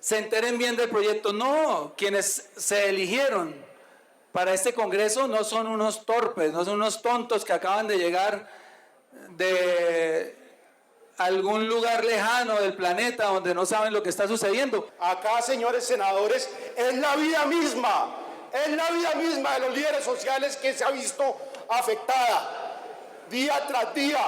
se enteren bien del proyecto. No, quienes se eligieron para este Congreso no son unos torpes, no son unos tontos que acaban de llegar de algún lugar lejano del planeta donde no saben lo que está sucediendo. Acá, señores senadores, es la vida misma de los líderes sociales que se ha visto afectada día tras día.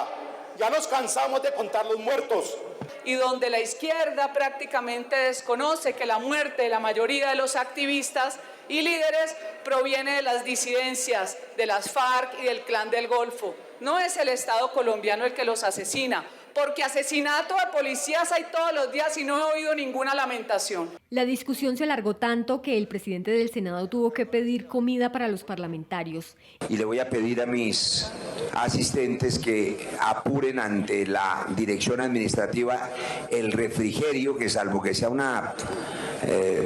Ya nos cansamos de contar los muertos. Y donde la izquierda prácticamente desconoce que la muerte de la mayoría de los activistas y líderes proviene de las disidencias de las FARC y del Clan del Golfo. No es el Estado colombiano el que los asesina, porque asesinato de policías hay todos los días y no he oído ninguna lamentación. La discusión se alargó tanto que el presidente del Senado tuvo que pedir comida para los parlamentarios. Y le voy a pedir a mis asistentes que apuren ante la dirección administrativa el refrigerio, que salvo que sea una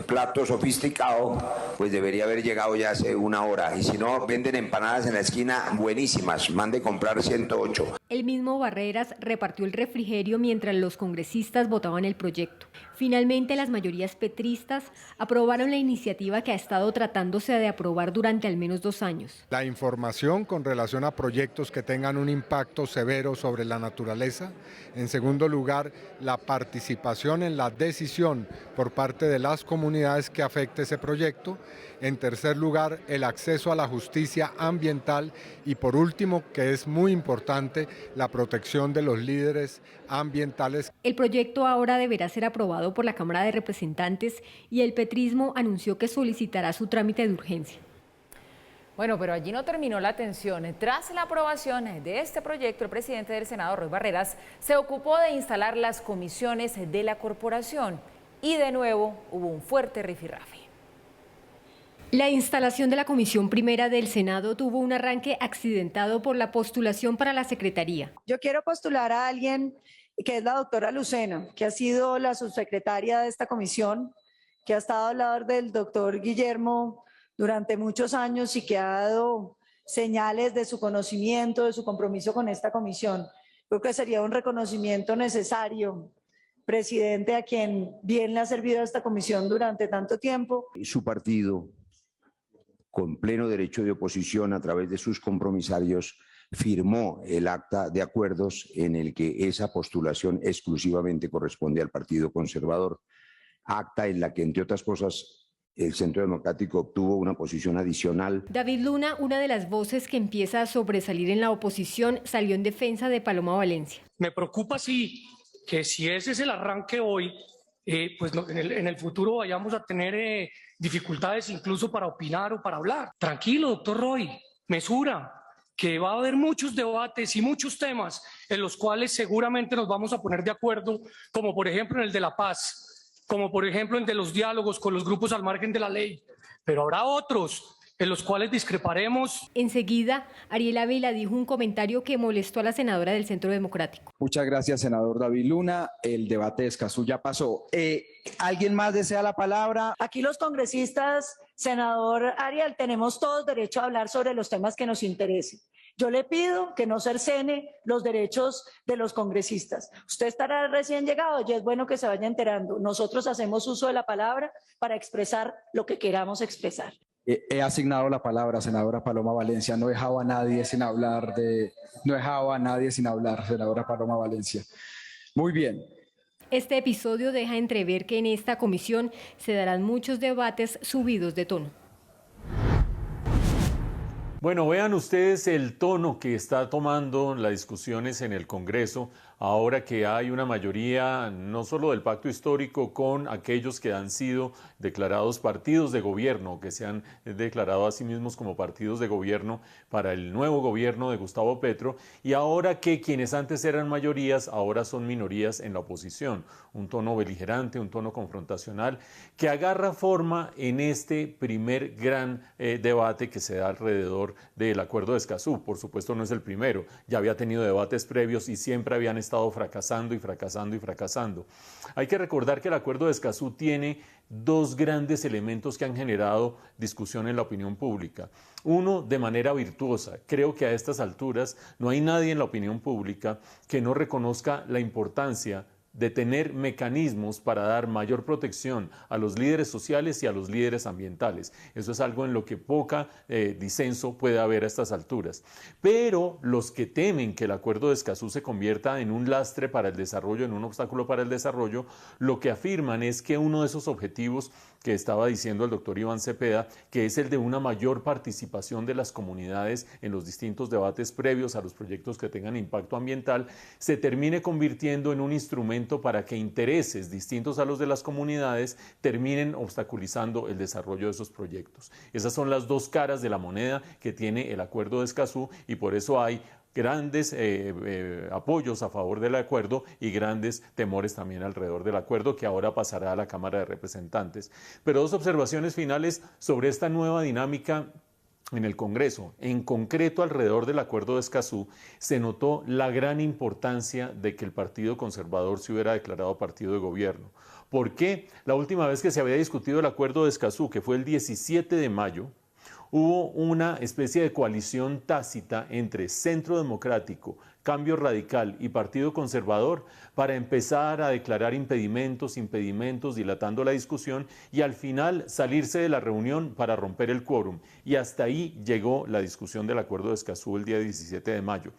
plato sofisticado, pues debería haber llegado ya hace una hora. Y si no, venden empanadas en la esquina buenísimas, mande comprar 108. El mismo Barreras repartió el refrigerio mientras los congresistas votaban el proyecto. Finalmente, las mayorías petristas aprobaron la iniciativa que ha estado tratándose de aprobar durante al menos 2 años. La información con relación a proyectos que tengan un impacto severo sobre la naturaleza. En segundo lugar, la participación en la decisión por parte de las comunidades que afecte ese proyecto. En tercer lugar, el acceso a la justicia ambiental y por último, que es muy importante, la protección de los líderes ambientales. El proyecto ahora deberá ser aprobado por la Cámara de Representantes y el petrismo anunció que solicitará su trámite de urgencia. Bueno, pero allí no terminó la tensión. Tras la aprobación de este proyecto, el presidente del Senado, Roy Barreras, se ocupó de instalar las comisiones de la corporación y de nuevo hubo un fuerte rifirrafe. La instalación de la Comisión Primera del Senado tuvo un arranque accidentado por la postulación para la secretaría. Yo quiero postular a alguien que es la doctora Lucena, que ha sido la subsecretaria de esta comisión, que ha estado al lado del doctor Guillermo durante muchos años y que ha dado señales de su conocimiento, de su compromiso con esta comisión. Creo que sería un reconocimiento necesario, presidente, a quien bien le ha servido a esta comisión durante tanto tiempo. Su partido, con pleno derecho de oposición a través de sus compromisarios, firmó el acta de acuerdos en el que esa postulación exclusivamente corresponde al Partido Conservador. acta en la que, entre otras cosas, el Centro Democrático obtuvo una posición adicional. David Luna, una de las voces que empieza a sobresalir en la oposición, salió en defensa de Paloma Valencia. Me preocupa que si ese es el arranque hoy, pues en el futuro vayamos a tener dificultades incluso para opinar o para hablar. Tranquilo, doctor Roy, mesura, que va a haber muchos debates y muchos temas en los cuales seguramente nos vamos a poner de acuerdo, como por ejemplo en el de la paz, como por ejemplo en de los diálogos con los grupos al margen de la ley, pero habrá otros en los cuales discreparemos. Enseguida, Ariel Ávila dijo un comentario que molestó a la senadora del Centro Democrático. Muchas gracias, senador David Luna. El debate de Escazú ya pasó. ¿Alguien más desea la palabra? Aquí los congresistas, senador Ariel, tenemos todos derecho a hablar sobre los temas que nos interesen. Yo le pido que no cercene los derechos de los congresistas. Usted estará recién llegado y es bueno que se vaya enterando. Nosotros hacemos uso de la palabra para expresar lo que queramos expresar. He asignado la palabra, senadora Paloma Valencia. No dejaba a nadie sin hablar, senadora Paloma Valencia. Muy bien. Este episodio deja entrever que en esta comisión se darán muchos debates subidos de tono. Bueno, vean ustedes el tono que está tomando las discusiones en el Congreso ahora que hay una mayoría no solo del pacto histórico con aquellos que han sido declarados partidos de gobierno, que se han declarado a sí mismos como partidos de gobierno para el nuevo gobierno de Gustavo Petro, y ahora que quienes antes eran mayorías ahora son minorías en la oposición. Un tono beligerante, un tono confrontacional que agarra forma en este primer gran debate que se da alrededor del Acuerdo de Escazú. Por supuesto no es el primero, ya había tenido debates previos y siempre habían estado fracasando y fracasando y fracasando. Hay que recordar que el Acuerdo de Escazú tiene dos grandes elementos que han generado discusión en la opinión pública. Uno, de manera virtuosa. Creo que a estas alturas no hay nadie en la opinión pública que no reconozca la importancia de tener mecanismos para dar mayor protección a los líderes sociales y a los líderes ambientales. Eso es algo en lo que poca disenso puede haber a estas alturas. Pero los que temen que el Acuerdo de Escazú se convierta en un lastre para el desarrollo, en un obstáculo para el desarrollo, lo que afirman es que uno de esos objetivos que estaba diciendo el doctor Iván Cepeda, que es el de una mayor participación de las comunidades en los distintos debates previos a los proyectos que tengan impacto ambiental, se termine convirtiendo en un instrumento para que intereses distintos a los de las comunidades terminen obstaculizando el desarrollo de esos proyectos. Esas son las dos caras de la moneda que tiene el Acuerdo de Escazú, y por eso hay grandes apoyos a favor del acuerdo y grandes temores también alrededor del acuerdo, que ahora pasará a la Cámara de Representantes. Pero dos observaciones finales sobre esta nueva dinámica en el Congreso. En concreto, alrededor del Acuerdo de Escazú, se notó la gran importancia de que el Partido Conservador se hubiera declarado partido de gobierno. ¿Por qué? La última vez que se había discutido el Acuerdo de Escazú, que fue el 17 de mayo, hubo una especie de coalición tácita entre Centro Democrático, Cambio Radical y Partido Conservador para empezar a declarar impedimentos, dilatando la discusión y al final salirse de la reunión para romper el quórum. Y hasta ahí llegó la discusión del Acuerdo de Escazú el día 17 de mayo.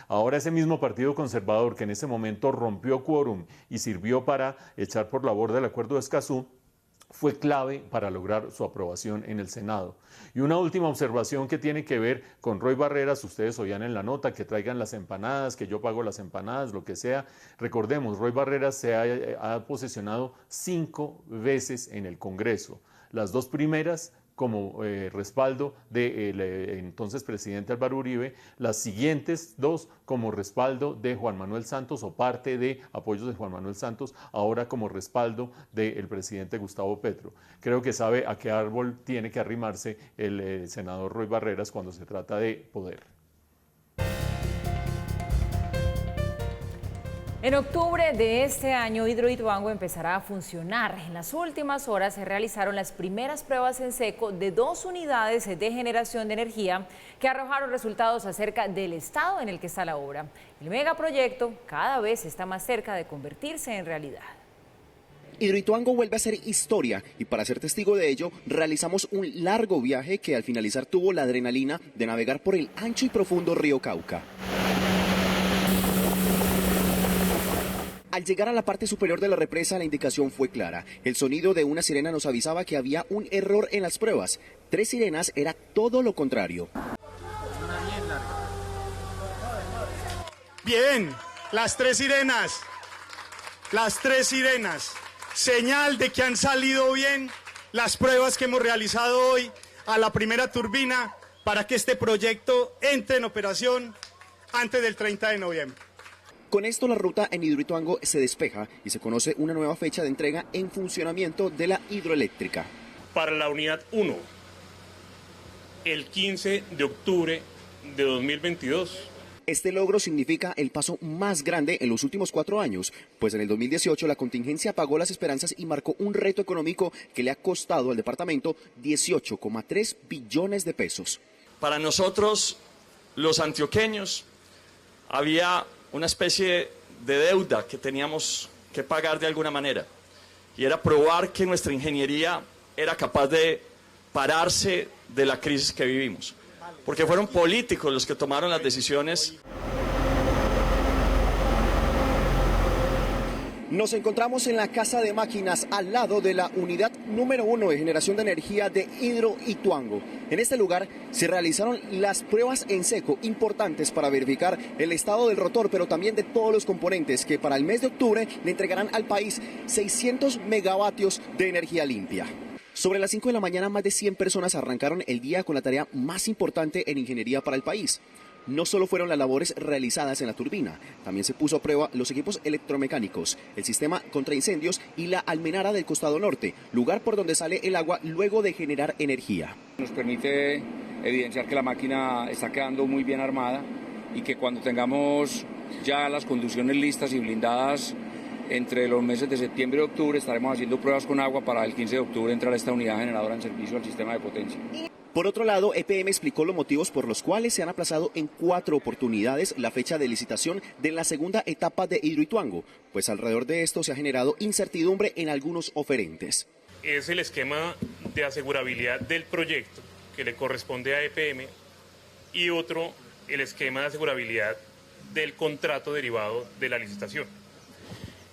Ahora ese mismo Partido Conservador, que en ese momento rompió quórum y sirvió para echar por la borda el Acuerdo de Escazú, fue clave para lograr su aprobación en el Senado. Y una última observación que tiene que ver con Roy Barreras. Ustedes oían en la nota que traigan las empanadas, que yo pago las empanadas, lo que sea. Recordemos, Roy Barreras se ha posesionado 5 veces en el Congreso. Las 2 primeras como respaldo del entonces presidente Álvaro Uribe, las siguientes 2 como respaldo de Juan Manuel Santos o parte de apoyos de Juan Manuel Santos, ahora como respaldo del presidente Gustavo Petro. Creo que sabe a qué árbol tiene que arrimarse el senador Roy Barreras cuando se trata de poder. En octubre de este año, Hidroituango empezará a funcionar. En las últimas horas se realizaron las primeras pruebas en seco de 2 unidades de generación de energía que arrojaron resultados acerca del estado en el que está la obra. El megaproyecto cada vez está más cerca de convertirse en realidad. Hidroituango vuelve a ser historia y para ser testigo de ello realizamos un largo viaje que al finalizar tuvo la adrenalina de navegar por el ancho y profundo río Cauca. Al llegar a la parte superior de la represa, la indicación fue clara. El sonido de una sirena nos avisaba que había un error en las pruebas. 3 sirenas era todo lo contrario. Bien, las 3 sirenas. Las 3 sirenas. Señal de que han salido bien las pruebas que hemos realizado hoy a la primera turbina para que este proyecto entre en operación antes del 30 de noviembre. Con esto la ruta en Hidroituango se despeja y se conoce una nueva fecha de entrega en funcionamiento de la hidroeléctrica. Para la unidad 1, el 15 de octubre de 2022. Este logro significa el paso más grande en los últimos 4 años, pues en el 2018 la contingencia apagó las esperanzas y marcó un reto económico que le ha costado al departamento 18,3 billones de pesos. Para nosotros, los antioqueños, había una especie de deuda que teníamos que pagar de alguna manera, y era probar que nuestra ingeniería era capaz de pararse de la crisis que vivimos, porque fueron políticos los que tomaron las decisiones. Nos encontramos en la Casa de Máquinas, al lado de la unidad número 1 de generación de energía de Hidroituango. En este lugar se realizaron las pruebas en seco importantes para verificar el estado del rotor, pero también de todos los componentes que para el mes de octubre le entregarán al país 600 megavatios de energía limpia. Sobre las 5 de la mañana, más de 100 personas arrancaron el día con la tarea más importante en ingeniería para el país. No solo fueron las labores realizadas en la turbina, también se puso a prueba los equipos electromecánicos, el sistema contra incendios y la almenara del costado norte, lugar por donde sale el agua luego de generar energía. Nos permite evidenciar que la máquina está quedando muy bien armada y que cuando tengamos ya las conducciones listas y blindadas entre los meses de septiembre y octubre estaremos haciendo pruebas con agua para el 15 de octubre entrar esta unidad generadora en servicio al sistema de potencia. Por otro lado, EPM explicó los motivos por los cuales se han aplazado en 4 oportunidades la fecha de licitación de la segunda etapa de Hidroituango, pues alrededor de esto se ha generado incertidumbre en algunos oferentes. Es el esquema de asegurabilidad del proyecto que le corresponde a EPM y otro, el esquema de asegurabilidad del contrato derivado de la licitación.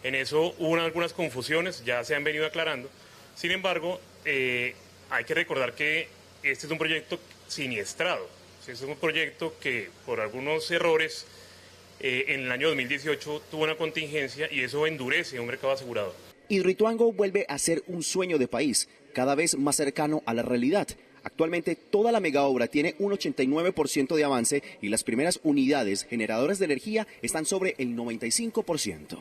En eso hubo algunas confusiones, ya se han venido aclarando. Sin embargo, hay que recordar que este es un proyecto siniestrado. Este es un proyecto que por algunos errores en el año 2018 tuvo una contingencia y eso endurece un mercado asegurador. Hidroituango vuelve a ser un sueño de país, cada vez más cercano a la realidad. Actualmente toda la megaobra tiene un 89% de avance y las primeras unidades generadoras de energía están sobre el 95%.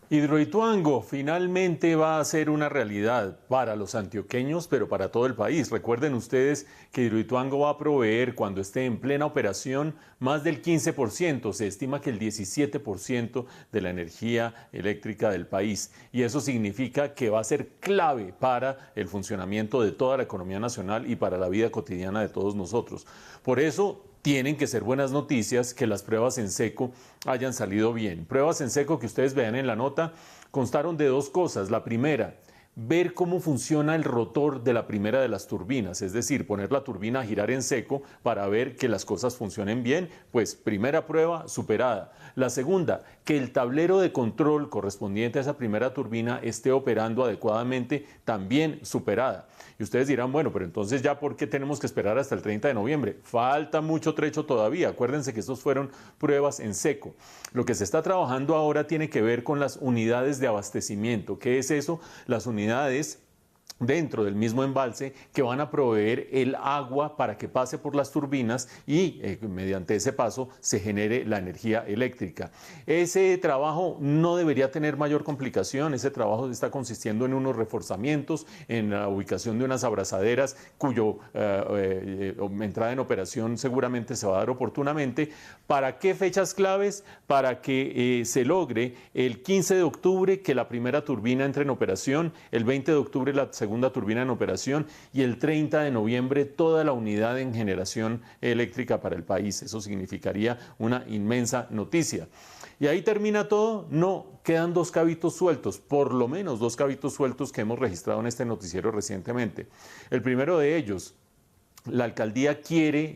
Hidroituango finalmente va a ser una realidad para los antioqueños, pero para todo el país. Recuerden ustedes que Hidroituango va a proveer, cuando esté en plena operación, más del 15%. Se estima que el 17% de la energía eléctrica del país. Y eso significa que va a ser clave para el funcionamiento de toda la economía nacional y para la vida cotidiana de todos nosotros. Por eso tienen que ser buenas noticias que las pruebas en seco hayan salido bien. Pruebas en seco que ustedes vean en la nota constaron de 2 cosas. La primera, ver cómo funciona el rotor de la primera de las turbinas, es decir, poner la turbina a girar en seco para ver que las cosas funcionen bien. Pues primera prueba superada. La segunda, que el tablero de control correspondiente a esa primera turbina esté operando adecuadamente, también superada. Y ustedes dirán, bueno, pero entonces ya ¿por qué tenemos que esperar hasta el 30 de noviembre? Falta mucho trecho todavía. Acuérdense que estos fueron pruebas en seco. Lo que se está trabajando ahora tiene que ver con las unidades de abastecimiento. ¿Qué es eso? Las unidades dentro del mismo embalse que van a proveer el agua para que pase por las turbinas y mediante ese paso se genere la energía eléctrica. Ese trabajo no debería tener mayor complicación. Ese trabajo está consistiendo en unos reforzamientos, en la ubicación de unas abrazaderas cuyo entrada en operación seguramente se va a dar oportunamente. ¿Para qué fechas claves? Para que se logre el 15 de octubre que la primera turbina entre en operación, el 20 de octubre la segunda turbina en operación y el 30 de noviembre toda la unidad en generación eléctrica para el país. Eso significaría una inmensa noticia. ¿Y ahí termina todo? No, quedan 2 cabitos sueltos, por lo menos 2 cabitos sueltos que hemos registrado en este noticiero recientemente. El primero de ellos, la alcaldía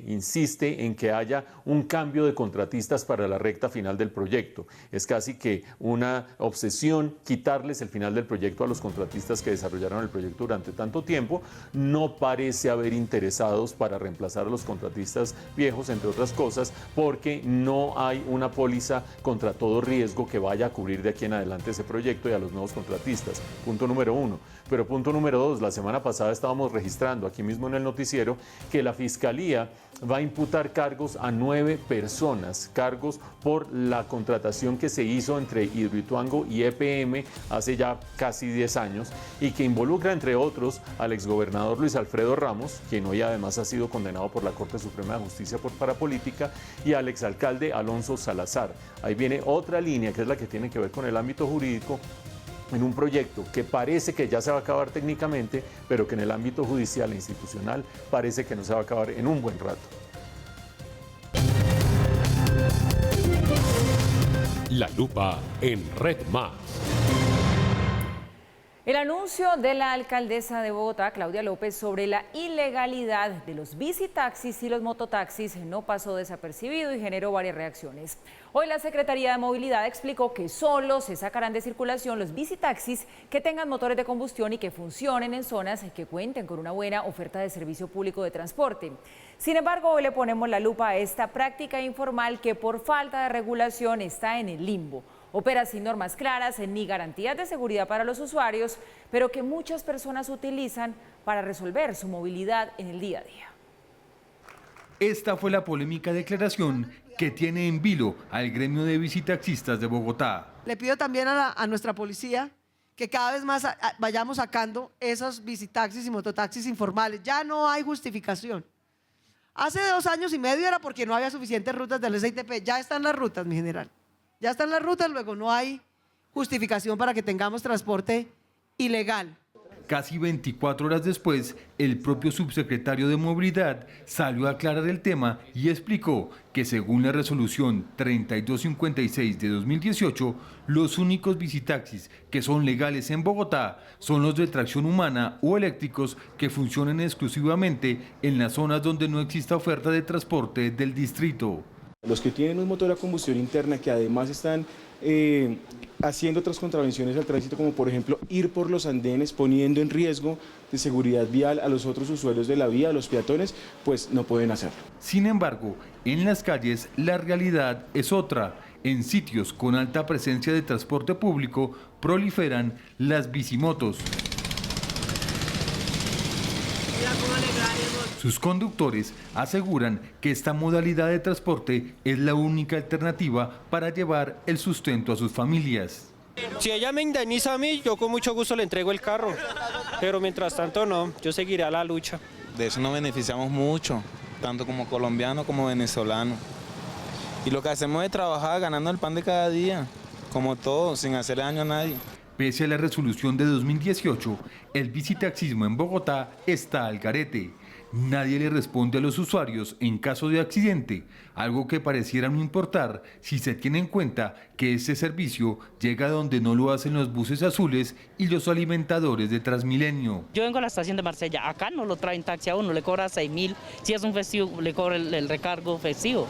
insiste en que haya un cambio de contratistas para la recta final del proyecto. Es casi que una obsesión quitarles el final del proyecto a los contratistas que desarrollaron el proyecto durante tanto tiempo. No parece haber interesados para reemplazar a los contratistas viejos, entre otras cosas, porque no hay una póliza contra todo riesgo que vaya a cubrir de aquí en adelante ese proyecto y a los nuevos contratistas. Punto número 1. Pero punto número 2, la semana pasada estábamos registrando aquí mismo en el noticiero que la Fiscalía va a imputar cargos a 9 personas, cargos por la contratación que se hizo entre Hidroituango y EPM hace ya casi 10 años y que involucra, entre otros, al exgobernador Luis Alfredo Ramos, quien hoy además ha sido condenado por la Corte Suprema de Justicia por parapolítica, y al exalcalde Alonso Salazar. Ahí viene otra línea que es la que tiene que ver con el ámbito jurídico, en un proyecto que parece que ya se va a acabar técnicamente, pero que en el ámbito judicial e institucional parece que no se va a acabar en un buen rato. La lupa en Red Más. El anuncio de la alcaldesa de Bogotá, Claudia López, sobre la ilegalidad de los bicitaxis y los mototaxis no pasó desapercibido y generó varias reacciones. Hoy la Secretaría de Movilidad explicó que solo se sacarán de circulación los bicitaxis que tengan motores de combustión y que funcionen en zonas que cuenten con una buena oferta de servicio público de transporte. Sin embargo, hoy le ponemos la lupa a esta práctica informal que por falta de regulación está en el limbo. Opera sin normas claras ni garantías de seguridad para los usuarios, pero que muchas personas utilizan para resolver su movilidad en el día a día. Esta fue la polémica declaración que tiene en vilo al gremio de bicitaxistas de Bogotá. Le pido también a nuestra policía que cada vez más vayamos sacando esos bicitaxis y mototaxis informales. Ya no hay justificación. Hace 2 años y medio era porque no había suficientes rutas del SITP. Ya están las rutas, mi general. Ya están las rutas, luego no hay justificación para que tengamos transporte ilegal. Casi 24 horas después, el propio subsecretario de Movilidad salió a aclarar el tema y explicó que según la resolución 3256 de 2018, los únicos bicitaxis que son legales en Bogotá son los de tracción humana o eléctricos que funcionen exclusivamente en las zonas donde no exista oferta de transporte del distrito. Los que tienen un motor a combustión interna que además están haciendo otras contravenciones al tránsito, como por ejemplo ir por los andenes poniendo en riesgo de seguridad vial a los otros usuarios de la vía, a los peatones, pues no pueden hacerlo. Sin embargo, en las calles la realidad es otra. En sitios con alta presencia de transporte público proliferan las bicimotos. Sus conductores aseguran que esta modalidad de transporte es la única alternativa para llevar el sustento a sus familias. Si ella me indemniza a mí, yo con mucho gusto le entrego el carro, pero mientras tanto no, yo seguiré a la lucha. De eso nos beneficiamos mucho, tanto como colombiano como venezolano. Y lo que hacemos es trabajar ganando el pan de cada día, como todos, sin hacerle daño a nadie. Pese a la resolución de 2018, el bicitaxismo en Bogotá está al garete. Nadie le responde a los usuarios en caso de accidente, algo que pareciera no importar si se tiene en cuenta que este servicio llega donde no lo hacen los buses azules y los alimentadores de Transmilenio. Yo vengo a la estación de Marsella, acá no lo traen taxi a uno, le cobra 6.000, si es un festivo le cobra el recargo festivo.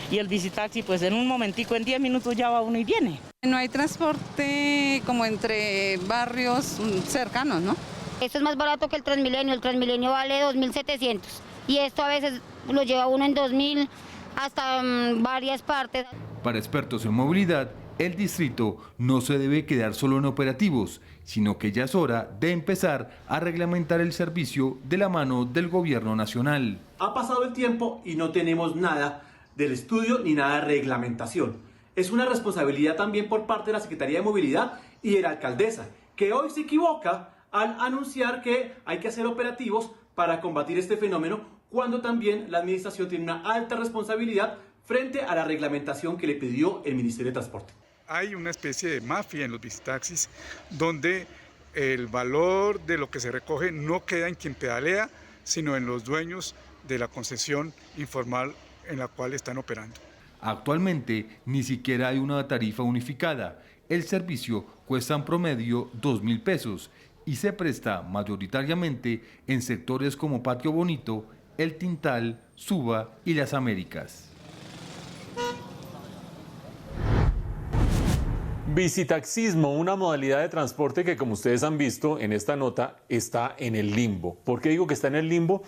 Y el bicitaxi pues en un momentico, en 10 minutos ya va uno y viene. No hay transporte como entre barrios cercanos, ¿no? Esto es más barato que el Transmilenio vale 2.700 y esto a veces lo lleva uno en 2.000 hasta varias partes. Para expertos en movilidad, el distrito no se debe quedar solo en operativos, sino que ya es hora de empezar a reglamentar el servicio de la mano del gobierno nacional. Ha pasado el tiempo y no tenemos nada del estudio ni nada de reglamentación. Es una responsabilidad también por parte de la Secretaría de Movilidad y de la alcaldesa, que hoy se equivoca al anunciar que hay que hacer operativos para combatir este fenómeno, cuando también la administración tiene una alta responsabilidad frente a la reglamentación que le pidió el Ministerio de Transporte. Hay una especie de mafia en los bicitaxis donde el valor de lo que se recoge no queda en quien pedalea, sino en los dueños de la concesión informal en la cual están operando. Actualmente ni siquiera hay una tarifa unificada. El servicio cuesta en promedio 2.000 pesos y se presta mayoritariamente en sectores como Patio Bonito, El Tintal, Suba y Las Américas. Bicitaxismo, una modalidad de transporte que, como ustedes han visto en esta nota, está en el limbo. ¿Por qué digo que está en el limbo?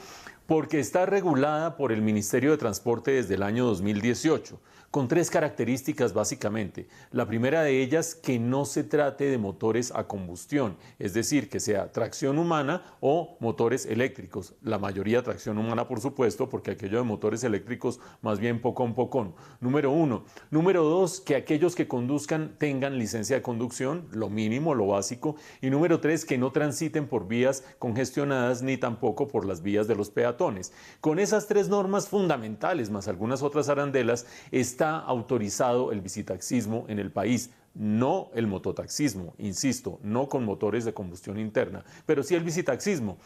Porque está regulada por el Ministerio de Transporte desde el año 2018, con 3 características básicamente. La primera de ellas, que no se trate de motores a combustión, es decir, que sea tracción humana o motores eléctricos. La mayoría tracción humana, por supuesto, porque aquello de motores eléctricos más bien pocón. Número 1. Número 2, que aquellos que conduzcan tengan licencia de conducción, lo mínimo, lo básico. Y número 3, que no transiten por vías congestionadas ni tampoco por las vías de los peatones. Con esas 3 normas fundamentales, más algunas otras arandelas, está autorizado el bicitaxismo en el país, no el mototaxismo, insisto, no con motores de combustión interna, pero sí el bicitaxismo.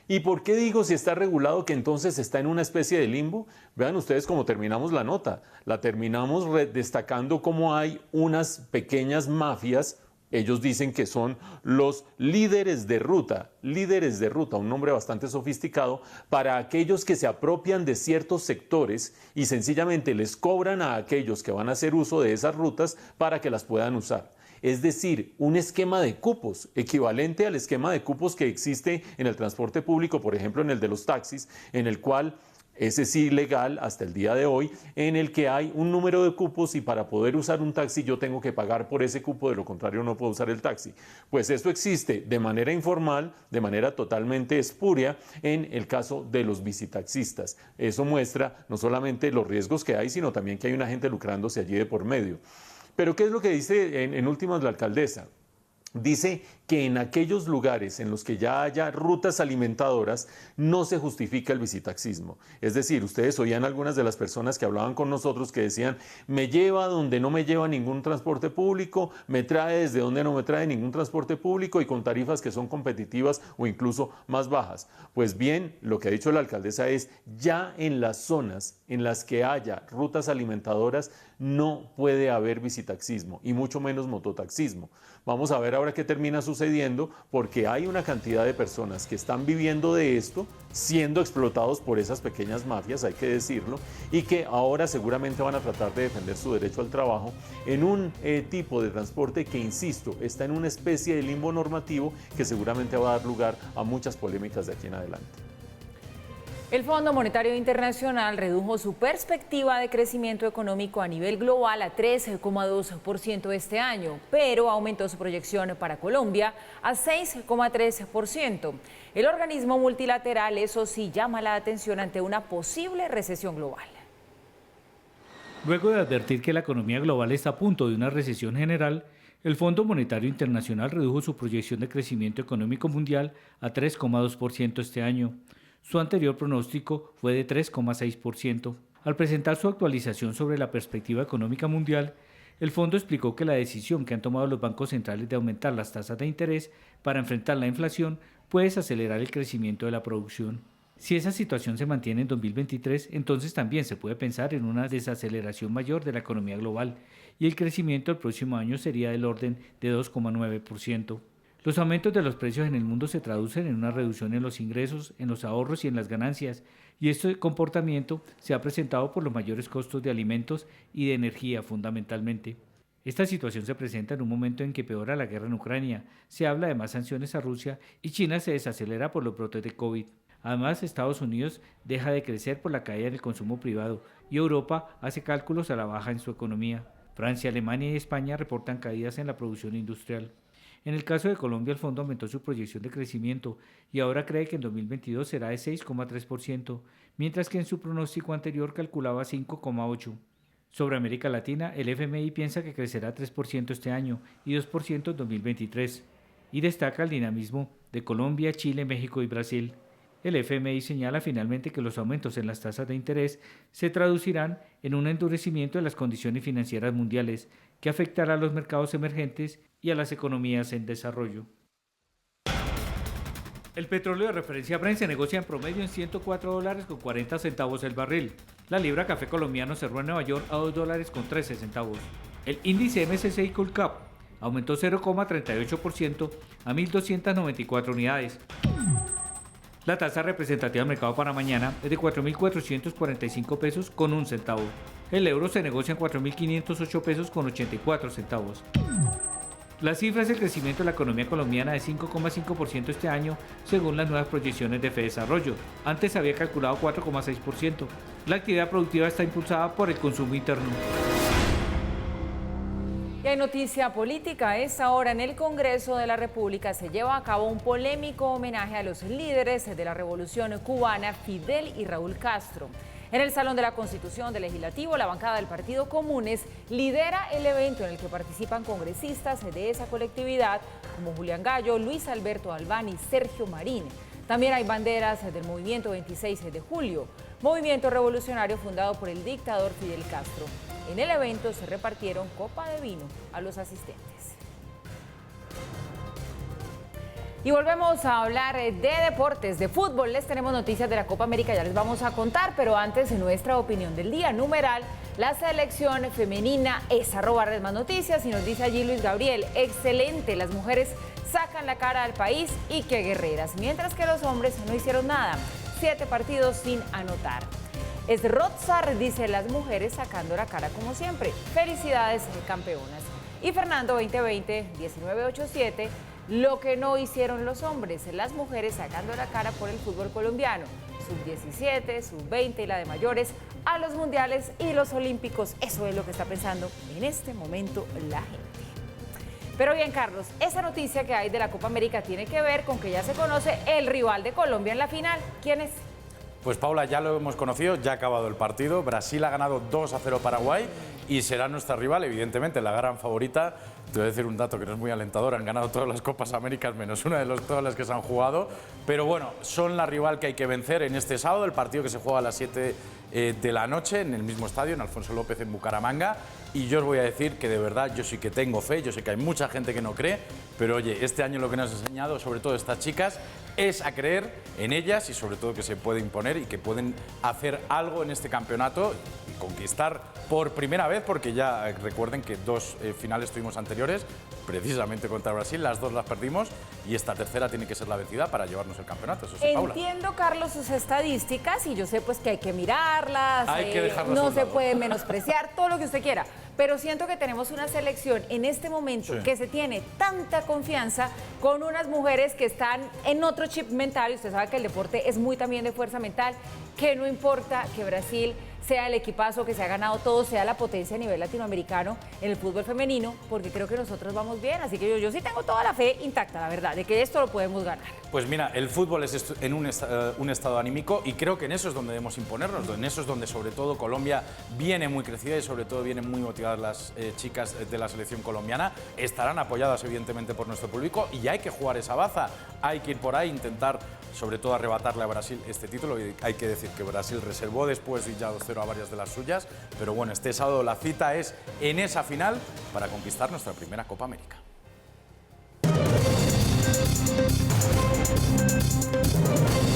¿Y por qué digo si está regulado que entonces está en una especie de limbo? Vean ustedes cómo terminamos la nota. La terminamos destacando cómo hay unas pequeñas mafias. Ellos dicen que son los líderes de ruta, un nombre bastante sofisticado, para aquellos que se apropian de ciertos sectores y sencillamente les cobran a aquellos que van a hacer uso de esas rutas para que las puedan usar. Es decir, un esquema de cupos, equivalente al esquema de cupos que existe en el transporte público, por ejemplo en el de los taxis, en el cual ese sí legal hasta el día de hoy, en el que hay un número de cupos y para poder usar un taxi yo tengo que pagar por ese cupo, de lo contrario no puedo usar el taxi. Pues esto existe de manera informal, de manera totalmente espuria en el caso de los bicitaxistas. Eso muestra no solamente los riesgos que hay, sino también que hay una gente lucrándose allí de por medio. Pero ¿qué es lo que dice en últimas la alcaldesa? Dice que en aquellos lugares en los que ya haya rutas alimentadoras no se justifica el bicitaxismo. Es decir, ustedes oían algunas de las personas que hablaban con nosotros que decían, me lleva donde no me lleva ningún transporte público, me trae desde donde no me trae ningún transporte público y con tarifas que son competitivas o incluso más bajas. Pues bien, lo que ha dicho la alcaldesa es, ya en las zonas en las que haya rutas alimentadoras no puede haber bicitaxismo y mucho menos mototaxismo. Vamos a ver ahora qué termina sucediendo, porque hay una cantidad de personas que están viviendo de esto, siendo explotados por esas pequeñas mafias, hay que decirlo, y que ahora seguramente van a tratar de defender su derecho al trabajo en un tipo de transporte que, insisto, está en una especie de limbo normativo que seguramente va a dar lugar a muchas polémicas de aquí en adelante. El Fondo Monetario Internacional redujo su perspectiva de crecimiento económico a nivel global a 3,2% este año, pero aumentó su proyección para Colombia a 6,3%. El organismo multilateral, eso sí, llama la atención ante una posible recesión global. Luego de advertir que la economía global está a punto de una recesión general, el Fondo Monetario Internacional redujo su proyección de crecimiento económico mundial a 3,2% este año. Su anterior pronóstico fue de 3,6%. Al presentar su actualización sobre la perspectiva económica mundial, el fondo explicó que la decisión que han tomado los bancos centrales de aumentar las tasas de interés para enfrentar la inflación puede acelerar el crecimiento de la producción. Si esa situación se mantiene en 2023, entonces también se puede pensar en una desaceleración mayor de la economía global y el crecimiento el próximo año sería del orden de 2,9%. Los aumentos de los precios en el mundo se traducen en una reducción en los ingresos, en los ahorros y en las ganancias, y este comportamiento se ha presentado por los mayores costos de alimentos y de energía fundamentalmente. Esta situación se presenta en un momento en que empeora la guerra en Ucrania, se habla de más sanciones a Rusia y China se desacelera por los brotes de COVID. Además, Estados Unidos deja de crecer por la caída del consumo privado y Europa hace cálculos a la baja en su economía. Francia, Alemania y España reportan caídas en la producción industrial. En el caso de Colombia, el fondo aumentó su proyección de crecimiento y ahora cree que en 2022 será de 6,3%, mientras que en su pronóstico anterior calculaba 5,8%. Sobre América Latina, el FMI piensa que crecerá 3% este año y 2% en 2023, y destaca el dinamismo de Colombia, Chile, México y Brasil. El FMI señala finalmente que los aumentos en las tasas de interés se traducirán en un endurecimiento de las condiciones financieras mundiales que afectará a los mercados emergentes y a las economías en desarrollo. El petróleo de referencia Brent se negocia en promedio en $104.40 el barril. La libra café colombiano cerró en Nueva York a $2.13. El índice MSCI Colcap aumentó 0,38% a 1.294 unidades. La tasa representativa del mercado para mañana es de 4.445 pesos con 1 centavo. El euro se negocia en 4.508 pesos con 84 centavos. La cifra es el crecimiento de la economía colombiana de 5,5% este año, según las nuevas proyecciones de Fedesarrollo. Antes se había calculado 4,6%. La actividad productiva está impulsada por el consumo interno. Y hay noticia política. A esta hora en el Congreso de la República se lleva a cabo un polémico homenaje a los líderes de la Revolución Cubana, Fidel y Raúl Castro. En el Salón de la Constitución del Legislativo, la bancada del Partido Comunes lidera el evento en el que participan congresistas de esa colectividad como Julián Gallo, Luis Alberto Albán y Sergio Marín. También hay banderas del Movimiento 26 de Julio, movimiento revolucionario fundado por el dictador Fidel Castro. En el evento se repartieron copa de vino a los asistentes. Y volvemos a hablar de deportes, de fútbol. Les tenemos noticias de la Copa América, ya les vamos a contar, pero antes nuestra opinión del día. Numeral, la selección femenina es @RedMásNoticias y nos dice allí Luis Gabriel, excelente, las mujeres sacan la cara al país y qué guerreras, mientras que los hombres no hicieron nada, 7 partidos sin anotar. Rotzar dice, las mujeres sacando la cara como siempre. Felicidades, campeonas. Y Fernando 2020, 1987, lo que no hicieron los hombres, las mujeres sacando la cara por el fútbol colombiano. Sub-17, sub-20 y la de mayores, a los mundiales y los olímpicos. Eso es lo que está pensando en este momento la gente. Pero bien, Carlos, esa noticia que hay de la Copa América tiene que ver con que ya se conoce el rival de Colombia en la final. ¿Quién es? Pues Paula, ya lo hemos conocido, ya ha acabado el partido. Brasil ha ganado 2-0 Paraguay y será nuestra rival, evidentemente, la gran favorita. Te voy a decir un dato que no es muy alentador, han ganado todas las Copas Américas menos una de todas las que se han jugado. Pero bueno, son la rival que hay que vencer en este sábado, el partido que se juega a las 7 de la noche en el mismo estadio, en Alfonso López, en Bucaramanga. Y yo os voy a decir que de verdad yo sí que tengo fe, yo sé que hay mucha gente que no cree, pero oye, este año lo que nos ha enseñado, sobre todo estas chicas, es a creer en ellas y sobre todo que se puede imponer y que pueden hacer algo en este campeonato y conquistar por primera vez, porque ya recuerden que 2 finales tuvimos anteriores, precisamente contra Brasil, las 2 las perdimos y esta tercera tiene que ser la vencida para llevarnos el campeonato. Eso sí, Paula. Entiendo, Carlos, sus estadísticas y yo sé pues que hay que mirarlas, hay que dejarlas no se puede menospreciar, todo lo que usted quiera. Pero siento que tenemos una selección en este momento que se tiene tanta confianza con unas mujeres que están en otro chip mental, y usted sabe que el deporte es muy también de fuerza mental, que no importa que Brasil sea el equipazo que se ha ganado todo, sea la potencia a nivel latinoamericano en el fútbol femenino, porque creo que nosotros vamos bien, así que yo sí tengo toda la fe intacta, la verdad, de que esto lo podemos ganar. Pues mira, el fútbol es en un estado anímico y creo que en eso es donde debemos imponernos, en eso es donde sobre todo Colombia viene muy crecida y sobre todo vienen muy motivadas las chicas de la selección colombiana, estarán apoyadas evidentemente por nuestro público y hay que jugar esa baza, hay que ir por ahí, intentar sobre todo arrebatarle a Brasil este título y hay que decir que Brasil reservó después de ya 2-0 a varias de las suyas, pero bueno, este sábado la cita es en esa final para conquistar nuestra primera Copa América.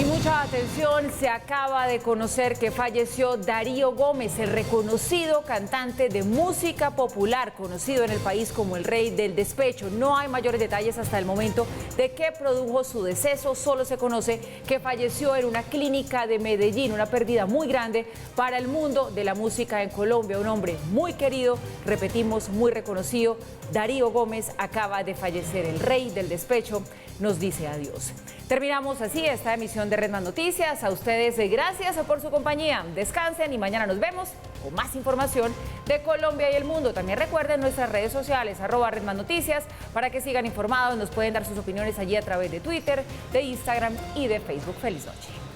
Y mucha atención, se acaba de conocer que falleció Darío Gómez, el reconocido cantante de música popular, conocido en el país como el rey del despecho. No hay mayores detalles hasta el momento de qué produjo su deceso, solo se conoce que falleció en una clínica de Medellín, una pérdida muy grande para el mundo de la música en Colombia. Un hombre muy querido, repetimos, muy reconocido. Darío Gómez acaba de fallecer, el rey del despecho nos dice adiós. Terminamos así esta emisión de Red Más Noticias. A ustedes gracias por su compañía. Descansen y mañana nos vemos con más información de Colombia y el mundo. También recuerden nuestras redes sociales, @Red Más Noticias, para que sigan informados. Nos pueden dar sus opiniones allí a través de Twitter, de Instagram y de Facebook. Feliz noche.